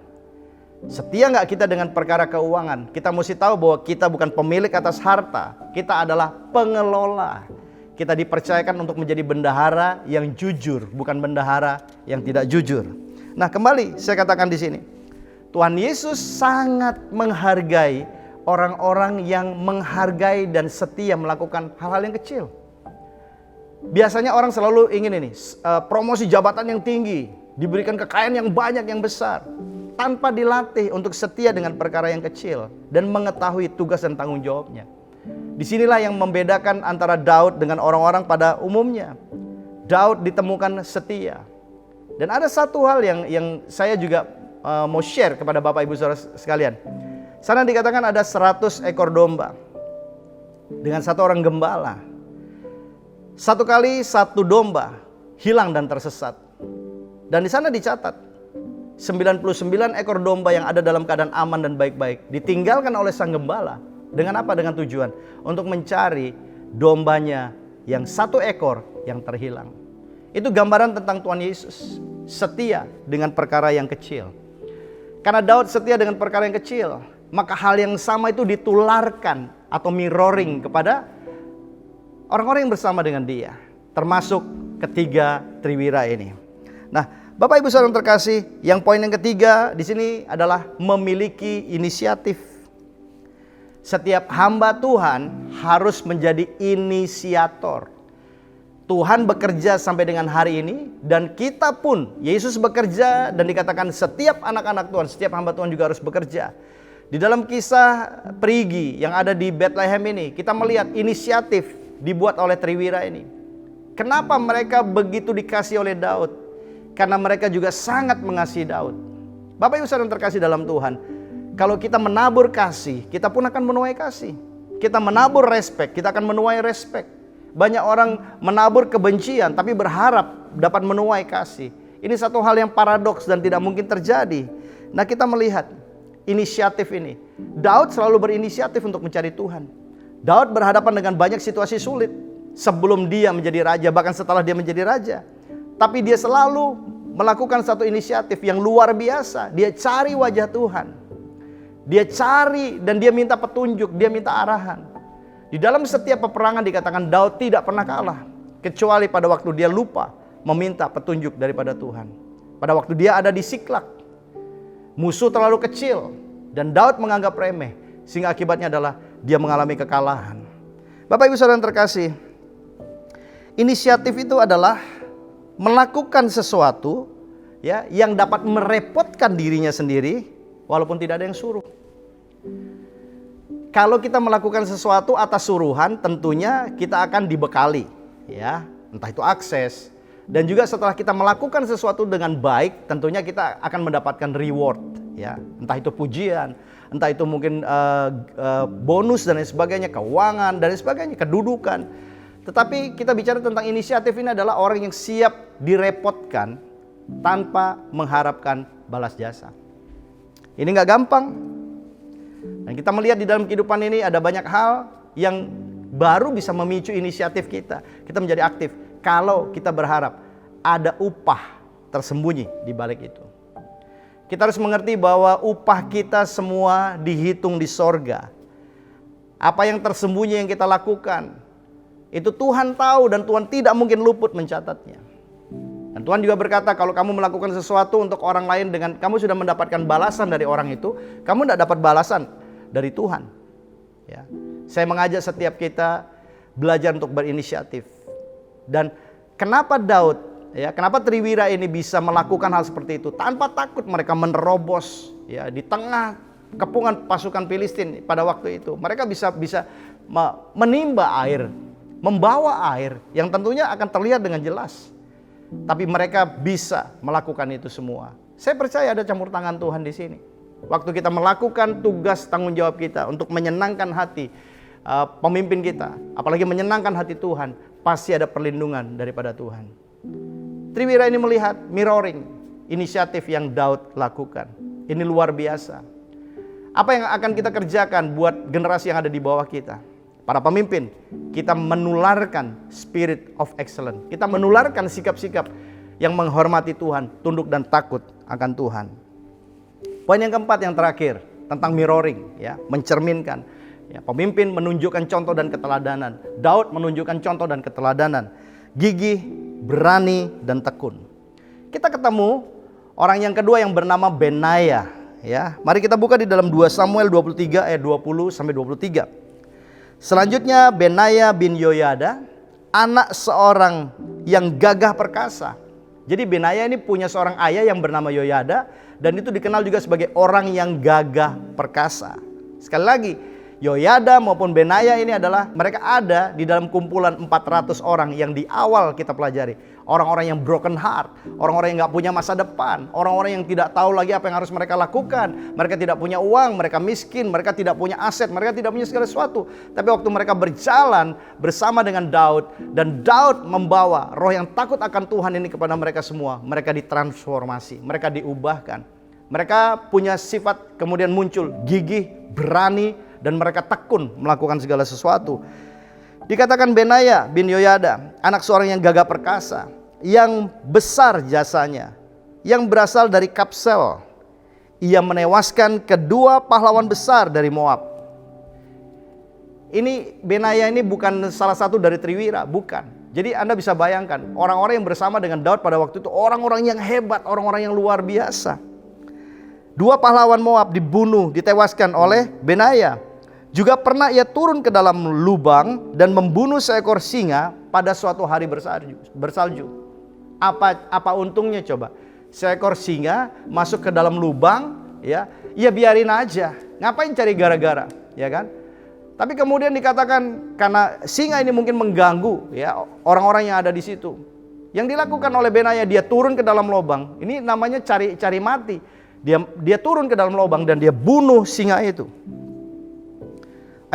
Setia nggak kita dengan perkara keuangan? Kita mesti tahu bahwa kita bukan pemilik atas harta. Kita adalah pengelola. Kita dipercayakan untuk menjadi bendahara yang jujur, bukan bendahara yang tidak jujur. Nah, kembali saya katakan di sini, Tuhan Yesus sangat menghargai orang-orang yang menghargai dan setia melakukan hal-hal yang kecil. Biasanya orang selalu ingin ini, promosi jabatan yang tinggi, diberikan kekayaan yang banyak, yang besar, tanpa dilatih untuk setia dengan perkara yang kecil dan mengetahui tugas dan tanggung jawabnya. Disinilah yang membedakan antara Daud dengan orang-orang pada umumnya. Daud ditemukan setia. Dan ada satu hal yang saya juga mau share kepada Bapak Ibu Saudara sekalian. Sana dikatakan ada 100 ekor domba dengan satu orang gembala. Satu kali satu domba hilang dan tersesat. Dan di sana dicatat 99 ekor domba yang ada dalam keadaan aman dan baik-baik ditinggalkan oleh sang gembala. Dengan apa? Dengan tujuan untuk mencari dombanya yang satu ekor yang terhilang. Itu gambaran tentang Tuhan Yesus, setia dengan perkara yang kecil. Karena Daud setia dengan perkara yang kecil, maka hal yang sama itu ditularkan atau mirroring kepada orang-orang yang bersama dengan dia, termasuk ketiga triwira ini. Nah, Bapak Ibu Saudara terkasih, yang poin yang ketiga di sini adalah memiliki inisiatif. Setiap hamba Tuhan harus menjadi inisiator. Tuhan bekerja sampai dengan hari ini, dan kita pun, Yesus bekerja, dan dikatakan setiap anak-anak Tuhan, setiap hamba Tuhan juga harus bekerja. Di dalam kisah perigi yang ada di Bethlehem ini, kita melihat inisiatif dibuat oleh triwira ini. Kenapa mereka begitu dikasih oleh Daud? Karena mereka juga sangat mengasihi Daud. Bapak Ibu Saudara terkasih dalam Tuhan, kalau kita menabur kasih, kita pun akan menuai kasih. Kita menabur respek, kita akan menuai respek. Banyak orang menabur kebencian tapi berharap dapat menuai kasih. Ini satu hal yang paradoks dan tidak mungkin terjadi. Nah, kita melihat inisiatif ini. Daud selalu berinisiatif untuk mencari Tuhan. Daud berhadapan dengan banyak situasi sulit sebelum dia menjadi raja, bahkan setelah dia menjadi raja. Tapi dia selalu melakukan satu inisiatif yang luar biasa. Dia cari wajah Tuhan. Dia cari dan dia minta petunjuk, dia minta arahan. Di dalam setiap peperangan dikatakan Daud tidak pernah kalah, kecuali pada waktu dia lupa meminta petunjuk daripada Tuhan. Pada waktu dia ada di Siklak, musuh terlalu kecil dan Daud menganggap remeh, sehingga akibatnya adalah dia mengalami kekalahan. Bapak Ibu Saudara yang terkasih, inisiatif itu adalah melakukan sesuatu ya yang dapat merepotkan dirinya sendiri walaupun tidak ada yang suruh. Kalau kita melakukan sesuatu atas suruhan, tentunya kita akan dibekali, ya, entah itu akses. Dan juga setelah kita melakukan sesuatu dengan baik, tentunya kita akan mendapatkan reward, ya, entah itu pujian, entah itu mungkin bonus dan lain sebagainya, keuangan dan lain sebagainya, kedudukan. Tetapi kita bicara tentang inisiatif ini adalah orang yang siap direpotkan tanpa mengharapkan balas jasa. Ini nggak gampang. Dan kita melihat di dalam kehidupan ini ada banyak hal yang baru bisa memicu inisiatif kita. Kita menjadi aktif kalau kita berharap ada upah tersembunyi di balik itu. Kita harus mengerti bahwa upah kita semua dihitung di sorga. Apa yang tersembunyi yang kita lakukan, itu Tuhan tahu dan Tuhan tidak mungkin luput mencatatnya. Dan Tuhan juga berkata, kalau kamu melakukan sesuatu untuk orang lain dengan kamu sudah mendapatkan balasan dari orang itu, kamu tidak dapat balasan dari Tuhan. Ya. Saya mengajak setiap kita belajar untuk berinisiatif. Dan kenapa Daud, kenapa Triwira ini bisa melakukan hal seperti itu tanpa takut mereka menerobos di tengah kepungan pasukan Filistin pada waktu itu. Mereka bisa menimba air, membawa air yang tentunya akan terlihat dengan jelas. Tapi mereka bisa melakukan itu semua. Saya percaya ada campur tangan Tuhan di sini. Waktu kita melakukan tugas tanggung jawab kita untuk menyenangkan hati pemimpin kita, apalagi menyenangkan hati Tuhan, pasti ada perlindungan daripada Tuhan. Triwira ini melihat mirroring inisiatif yang Daud lakukan. Ini luar biasa. Apa yang akan kita kerjakan buat generasi yang ada di bawah kita? Para pemimpin, kita menularkan spirit of excellence. Kita menularkan sikap-sikap yang menghormati Tuhan, tunduk dan takut akan Tuhan. Poin yang keempat, yang terakhir, tentang mirroring, mencerminkan. Pemimpin menunjukkan contoh dan keteladanan. Daud menunjukkan contoh dan keteladanan. Gigih, berani, dan tekun. Kita ketemu orang yang kedua yang bernama Benaya. Mari kita buka di dalam 2 Samuel 23 ayat 20 sampai 23. Selanjutnya Benaya bin Yoyada, anak seorang yang gagah perkasa. Jadi Benaya ini punya seorang ayah yang bernama Yoyada, dan itu dikenal juga sebagai orang yang gagah perkasa. Sekali lagi, Yoyada maupun Benaya ini adalah mereka ada di dalam kumpulan 400 orang yang di awal kita pelajari. Orang-orang yang broken heart, orang-orang yang gak punya masa depan, orang-orang yang tidak tahu lagi apa yang harus mereka lakukan. Mereka tidak punya uang, mereka miskin, mereka tidak punya aset, mereka tidak punya segala sesuatu. Tapi waktu mereka berjalan bersama dengan Daud, dan Daud membawa roh yang takut akan Tuhan ini kepada mereka semua, mereka ditransformasi, mereka diubahkan. Mereka punya sifat kemudian muncul gigih, berani, dan mereka tekun melakukan segala sesuatu. Dikatakan Benaya bin Yoyada, anak seorang yang gagah perkasa, yang besar jasanya, yang berasal dari Kapsel. Ia menewaskan kedua pahlawan besar dari Moab. Ini Benaya ini bukan salah satu dari Triwira, bukan. Jadi Anda bisa bayangkan, orang-orang yang bersama dengan Daud pada waktu itu, orang-orang yang hebat, orang-orang yang luar biasa. Dua pahlawan Moab dibunuh, ditewaskan oleh Benaya. Juga pernah ia turun ke dalam lubang dan membunuh seekor singa pada suatu hari bersalju. Apa untungnya coba? Seekor singa masuk ke dalam lubang, ya biarin aja. Ngapain cari gara-gara, ya kan? Tapi kemudian dikatakan karena singa ini mungkin mengganggu orang-orang yang ada di situ. Yang dilakukan oleh Benaya, dia turun ke dalam lubang. Ini namanya cari mati. Dia turun ke dalam lubang dan dia bunuh singa itu.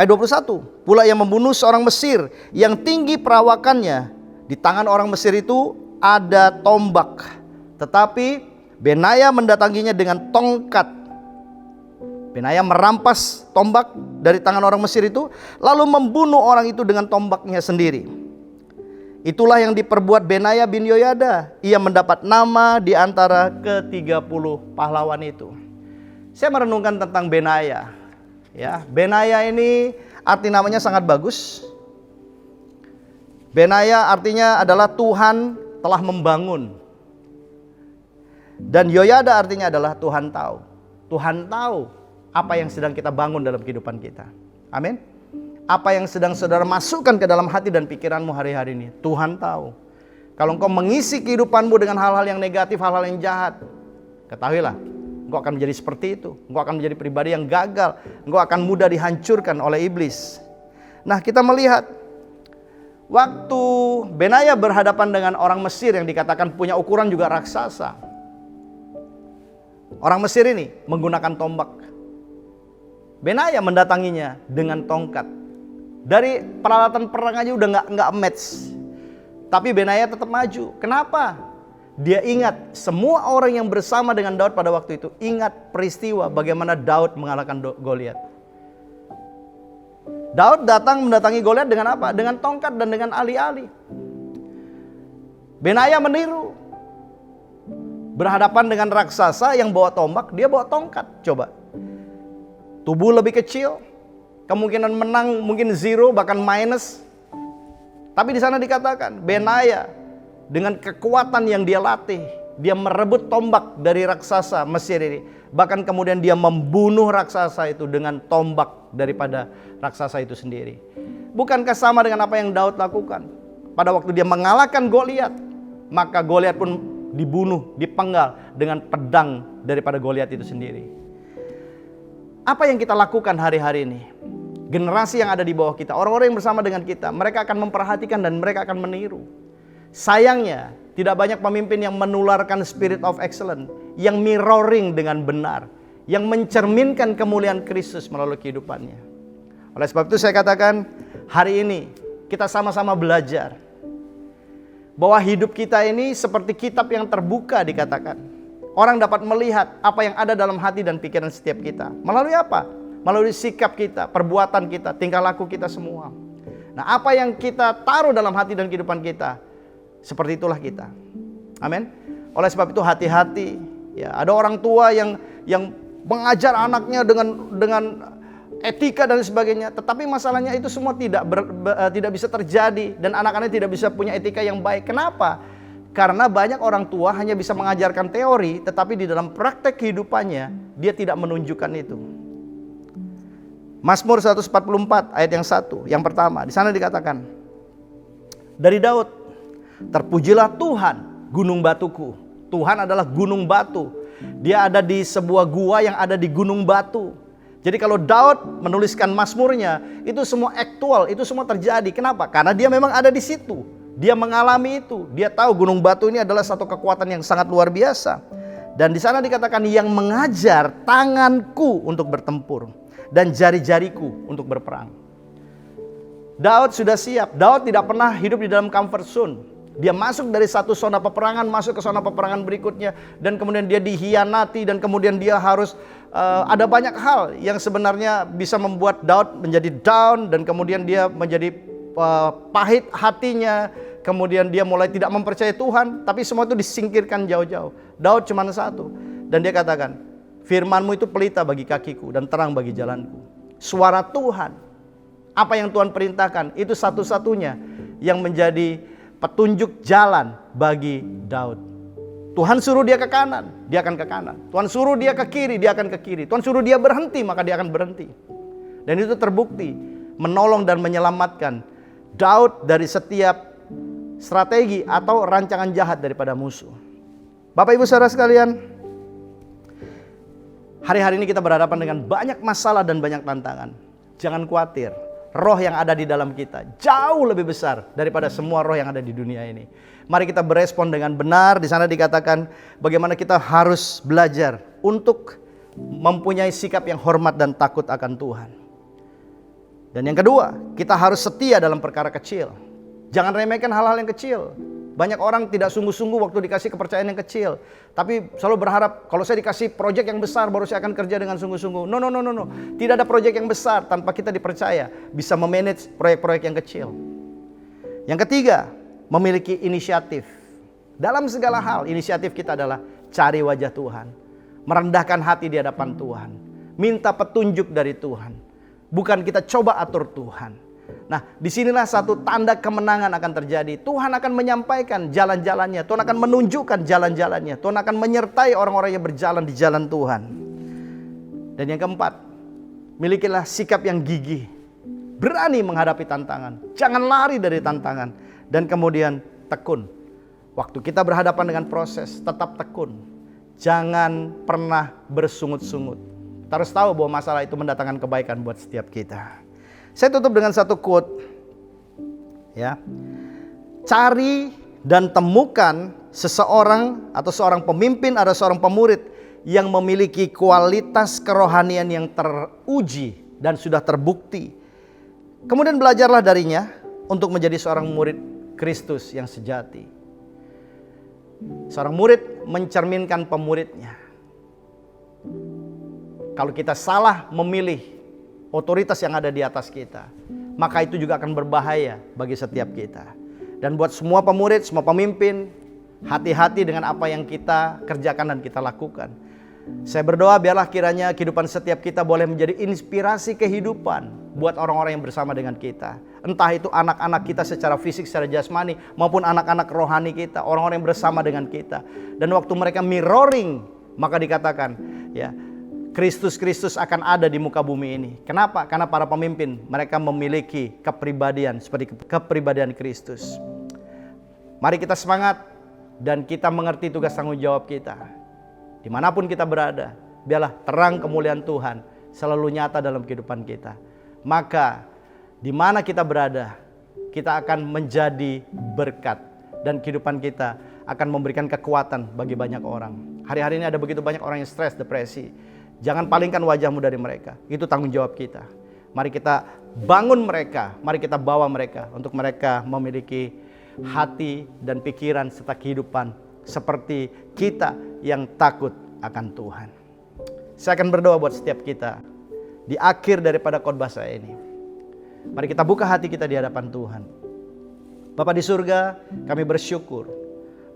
Ayat 21, pula ia membunuh seorang Mesir yang tinggi perawakannya. Di tangan orang Mesir itu ada tombak, tetapi Benaya mendatanginya dengan tongkat. Benaya merampas tombak dari tangan orang Mesir itu, lalu membunuh orang itu dengan tombaknya sendiri. Itulah yang diperbuat Benaya bin Yoyada. Ia mendapat nama di antara ke-30 pahlawan itu. Saya merenungkan tentang Benaya. Benaya ini arti namanya sangat bagus. Benaya artinya adalah Tuhan telah membangun. Dan Yoyada artinya adalah Tuhan tahu. Tuhan tahu apa yang sedang kita bangun dalam kehidupan kita. Amin. Apa yang sedang saudara masukkan ke dalam hati dan pikiranmu hari-hari ini, Tuhan tahu. Kalau engkau mengisi kehidupanmu dengan hal-hal yang negatif, hal-hal yang jahat, ketahuilah, engkau akan menjadi seperti itu. Engkau akan menjadi pribadi yang gagal. Engkau akan mudah dihancurkan oleh iblis. Nah, kita melihat waktu Benaya berhadapan dengan orang Mesir yang dikatakan punya ukuran juga raksasa. Orang Mesir ini menggunakan tombak. Benaya mendatanginya dengan tongkat. Dari peralatan perang aja udah nggak match. Tapi Benaya tetap maju. Kenapa? Dia ingat semua orang yang bersama dengan Daud pada waktu itu ingat peristiwa bagaimana Daud mengalahkan Goliat. Daud datang mendatangi Goliat dengan apa? Dengan tongkat dan dengan alih-alih. Benaya meniru. Berhadapan dengan raksasa yang bawa tombak, dia bawa tongkat. Coba. Tubuh lebih kecil, kemungkinan menang mungkin 0 bahkan minus. Tapi di sana dikatakan Benaya dengan kekuatan yang dia latih, dia merebut tombak dari raksasa Mesir ini. Bahkan kemudian dia membunuh raksasa itu dengan tombak daripada raksasa itu sendiri. Bukankah sama dengan apa yang Daud lakukan? Pada waktu dia mengalahkan Goliat, maka Goliat pun dibunuh, dipenggal dengan pedang daripada Goliat itu sendiri. Apa yang kita lakukan hari-hari ini? Generasi yang ada di bawah kita, orang-orang yang bersama dengan kita, mereka akan memperhatikan dan mereka akan meniru. Sayangnya, tidak banyak pemimpin yang menularkan spirit of excellence, yang mirroring dengan benar, yang mencerminkan kemuliaan Kristus melalui kehidupannya. Oleh sebab itu saya katakan, hari ini kita sama-sama belajar bahwa hidup kita ini seperti kitab yang terbuka dikatakan. Orang dapat melihat apa yang ada dalam hati dan pikiran setiap kita. Melalui apa? Melalui sikap kita, perbuatan kita, tingkah laku kita semua. Nah, apa yang kita taruh dalam hati dan kehidupan kita, seperti itulah kita. Amin. Oleh sebab itu hati-hati. Ya, ada orang tua yang mengajar anaknya dengan etika dan sebagainya, tetapi masalahnya itu semua tidak bisa terjadi dan anak-anak tidak bisa punya etika yang baik. Kenapa? Karena banyak orang tua hanya bisa mengajarkan teori, tetapi di dalam praktek kehidupannya dia tidak menunjukkan itu. Mazmur 144 ayat yang 1, yang pertama, di sana dikatakan dari Daud, terpujilah Tuhan, gunung batuku. Tuhan adalah gunung batu. Dia ada di sebuah gua yang ada di gunung batu. Jadi kalau Daud menuliskan mazmurnya, itu semua aktual, itu semua terjadi. Kenapa? Karena dia memang ada di situ. Dia mengalami itu. Dia tahu gunung batu ini adalah satu kekuatan yang sangat luar biasa. Dan di sana dikatakan yang mengajar tanganku untuk bertempur dan jari-jariku untuk berperang. Daud sudah siap. Daud tidak pernah hidup di dalam comfort zone. Dia masuk dari satu zona peperangan, masuk ke zona peperangan berikutnya, dan kemudian dia dihianati, dan kemudian dia harus ada banyak hal yang sebenarnya bisa membuat Daud menjadi down, dan kemudian dia menjadi pahit hatinya, kemudian dia mulai tidak mempercayai Tuhan, tapi semua itu disingkirkan jauh-jauh. Daud cuma satu, dan dia katakan, firman-Mu itu pelita bagi kakiku dan terang bagi jalanku. Suara Tuhan, apa yang Tuhan perintahkan, itu satu-satunya yang menjadi petunjuk jalan bagi Daud. Tuhan suruh dia ke kanan, dia akan ke kanan. Tuhan suruh dia ke kiri, dia akan ke kiri. Tuhan suruh dia berhenti, maka dia akan berhenti. Dan itu terbukti menolong dan menyelamatkan Daud dari setiap strategi atau rancangan jahat daripada musuh. Bapak Ibu Saudara sekalian, hari-hari ini kita berhadapan dengan banyak masalah dan banyak tantangan. Jangan khawatir, roh yang ada di dalam kita jauh lebih besar daripada semua roh yang ada di dunia ini. Mari kita berespon dengan benar. Di sana dikatakan bagaimana kita harus belajar untuk mempunyai sikap yang hormat dan takut akan Tuhan. Dan yang kedua, kita harus setia dalam perkara kecil. Jangan remehkan hal-hal yang kecil. Banyak orang tidak sungguh-sungguh waktu dikasih kepercayaan yang kecil, tapi selalu berharap kalau saya dikasih proyek yang besar baru saya akan kerja dengan sungguh-sungguh. No. Tidak ada proyek yang besar tanpa kita dipercaya bisa memanage proyek-proyek yang kecil. Yang ketiga, memiliki inisiatif. Dalam segala hal, inisiatif kita adalah cari wajah Tuhan, merendahkan hati di hadapan Tuhan, minta petunjuk dari Tuhan. Bukan kita coba atur Tuhan. Nah, disinilah satu tanda kemenangan akan terjadi. Tuhan akan menyampaikan jalan-jalannya. Tuhan akan menunjukkan jalan-jalannya. Tuhan akan menyertai orang-orang yang berjalan di jalan Tuhan. Dan yang keempat, milikilah sikap yang gigih. Berani menghadapi tantangan. Jangan lari dari tantangan. Dan kemudian tekun. Waktu kita berhadapan dengan proses, tetap tekun. Jangan pernah bersungut-sungut. Kita harus tahu bahwa masalah itu mendatangkan kebaikan buat setiap kita. Saya tutup dengan satu quote. Ya. Cari dan temukan seseorang atau seorang pemimpin atau seorang pemurid yang memiliki kualitas kerohanian yang teruji dan sudah terbukti. Kemudian belajarlah darinya untuk menjadi seorang murid Kristus yang sejati. Seorang murid mencerminkan pemuridnya. Kalau kita salah memilih otoritas yang ada di atas kita, maka itu juga akan berbahaya bagi setiap kita. Dan buat semua pemurid, semua pemimpin, hati-hati dengan apa yang kita kerjakan dan kita lakukan. Saya berdoa biarlah kiranya kehidupan setiap kita boleh menjadi inspirasi kehidupan buat orang-orang yang bersama dengan kita. Entah itu anak-anak kita secara fisik, secara jasmani, maupun anak-anak rohani kita, orang-orang yang bersama dengan kita. Dan waktu mereka mirroring, maka dikatakan, ya, Kristus akan ada di muka bumi ini. Kenapa? Karena para pemimpin, mereka memiliki kepribadian seperti kepribadian Kristus. Mari kita semangat dan kita mengerti tugas tanggung jawab kita. Dimanapun kita berada, biarlah terang kemuliaan Tuhan selalu nyata dalam kehidupan kita. Maka, di mana kita berada, kita akan menjadi berkat. Dan kehidupan kita akan memberikan kekuatan bagi banyak orang. Hari-hari ini ada begitu banyak orang yang stres, depresi. Jangan palingkan wajahmu dari mereka. Itu tanggung jawab kita. Mari kita bangun mereka, mari kita bawa mereka untuk mereka memiliki hati dan pikiran serta kehidupan seperti kita yang takut akan Tuhan. Saya akan berdoa buat setiap kita di akhir daripada khotbah saya ini. Mari kita buka hati kita di hadapan Tuhan. Bapa di surga, kami bersyukur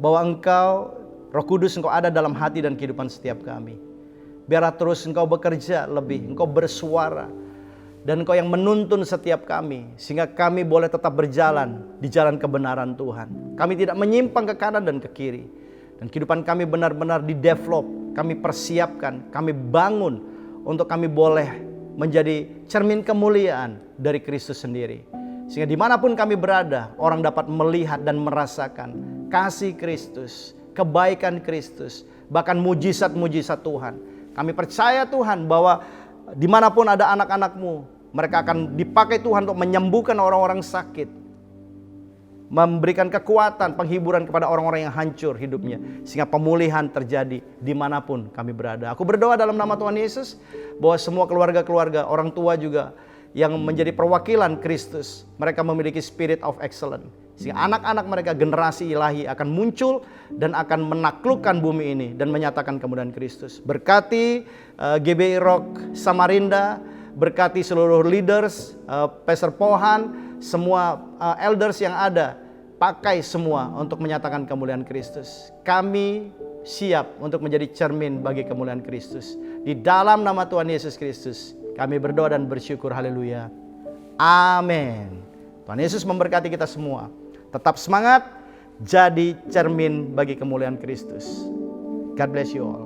bahwa Engkau, Roh Kudus, Engkau ada dalam hati dan kehidupan setiap kami. Biarlah terus Engkau bekerja lebih, Engkau bersuara, dan Engkau yang menuntun setiap kami, sehingga kami boleh tetap berjalan di jalan kebenaran Tuhan. Kami tidak menyimpang ke kanan dan ke kiri. Dan kehidupan kami benar-benar di-develop, kami persiapkan, kami bangun untuk kami boleh menjadi cermin kemuliaan dari Kristus sendiri. Sehingga dimanapun kami berada, orang dapat melihat dan merasakan kasih Kristus, kebaikan Kristus, bahkan mujizat-mujizat Tuhan. Kami percaya Tuhan bahwa dimanapun ada anak-anak-Mu, mereka akan dipakai Tuhan untuk menyembuhkan orang-orang sakit, memberikan kekuatan, penghiburan kepada orang-orang yang hancur hidupnya, sehingga pemulihan terjadi dimanapun kami berada. Aku berdoa dalam nama Tuhan Yesus, bahwa semua keluarga-keluarga, orang tua juga yang menjadi perwakilan Kristus, mereka memiliki spirit of excellence, sehingga anak-anak mereka, generasi ilahi akan muncul dan akan menaklukkan bumi ini dan menyatakan kemuliaan Kristus. Berkati GBI Rock Samarinda, berkati seluruh leaders, Pastor Pohan, semua elders yang ada, pakai semua untuk menyatakan kemuliaan Kristus. Kami siap untuk menjadi cermin bagi kemuliaan Kristus. Di dalam nama Tuhan Yesus Kristus, kami berdoa dan bersyukur. Haleluya. Amin. Tuhan Yesus memberkati kita semua. Tetap semangat, jadi cermin bagi kemuliaan Kristus. God bless you all.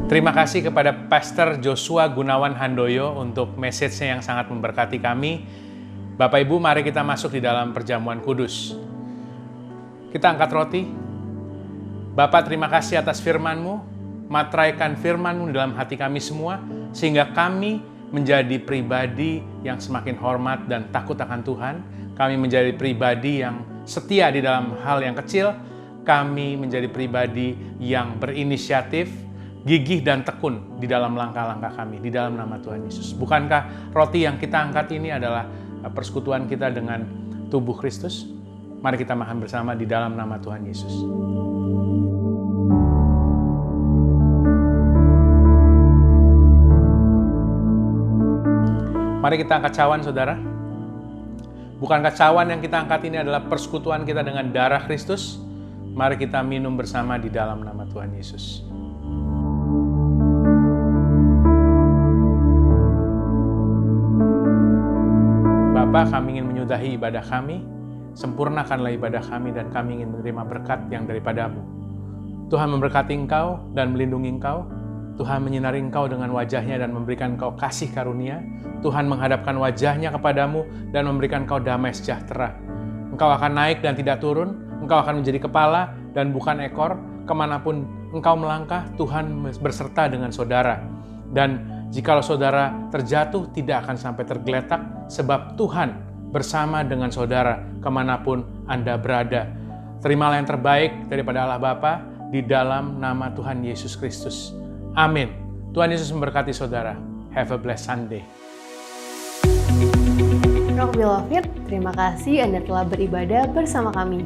Terima kasih kepada Pastor Joshua Gunawan Handoyo untuk message-nya yang sangat memberkati kami. Bapak Ibu, mari kita masuk di dalam perjamuan kudus. Kita angkat roti. Bapak, terima kasih atas firman-Mu. Matraikan firman-Mu dalam hati kami semua, sehingga kami menjadi pribadi yang semakin hormat dan takut akan Tuhan. Kami menjadi pribadi yang setia di dalam hal yang kecil. Kami menjadi pribadi yang berinisiatif, gigih dan tekun di dalam langkah-langkah kami, di dalam nama Tuhan Yesus. Bukankah roti yang kita angkat ini adalah persekutuan kita dengan tubuh Kristus? Mari kita makan bersama di dalam nama Tuhan Yesus. Mari kita angkat cawan, saudara. Bukankah cawan yang kita angkat ini adalah persekutuan kita dengan darah Kristus? Mari kita minum bersama di dalam nama Tuhan Yesus. Bapa, kami ingin menyudahi ibadah kami, sempurnakanlah ibadah kami, dan kami ingin menerima berkat yang daripada-Mu. Tuhan memberkati Engkau dan melindungi Engkau. Tuhan menyinari Engkau dengan wajah-Nya dan memberikan Engkau kasih karunia. Tuhan menghadapkan wajah-Nya kepadamu dan memberikan Engkau damai sejahtera. Engkau akan naik dan tidak turun. Engkau akan menjadi kepala dan bukan ekor. Kemanapun Engkau melangkah, Tuhan berserta dengan saudara. Dan jikalau saudara terjatuh, tidak akan sampai tergeletak, sebab Tuhan bersama dengan saudara kemanapun Anda berada. Terimalah yang terbaik daripada Allah Bapa di dalam nama Tuhan Yesus Kristus. Amin. Tuhan Yesus memberkati saudara. Have a blessed Sunday. Rock Beloved, terima kasih Anda telah beribadah bersama kami.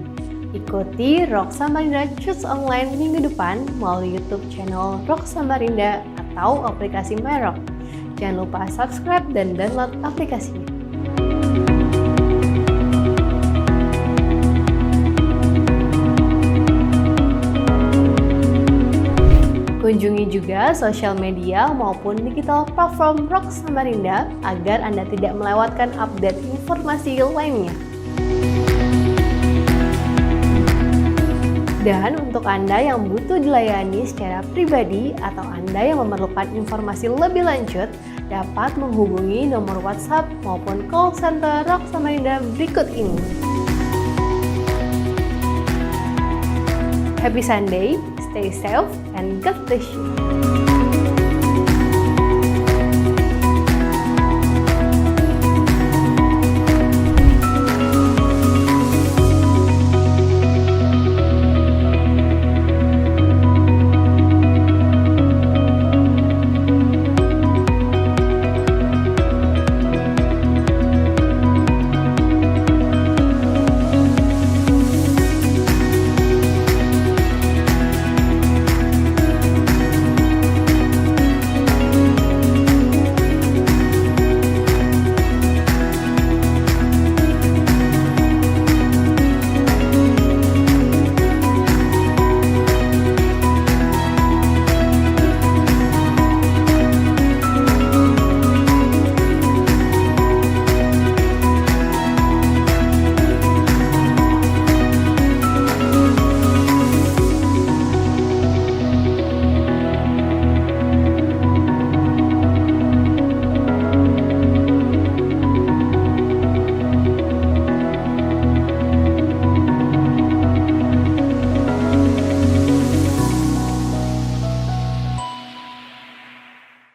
Ikuti Rock Samarinda Church Online minggu depan melalui YouTube channel Rock Samarinda atau aplikasi MyRock. Jangan lupa subscribe dan download aplikasinya. Kunjungi juga sosial media maupun digital platform Rock Samarinda agar Anda tidak melewatkan update informasi lainnya. Dan untuk Anda yang butuh dilayani secara pribadi atau Anda yang memerlukan informasi lebih lanjut, dapat menghubungi nomor WhatsApp maupun call center Rock Samarinda berikut ini. Happy Sunday, stay safe, and God bless you.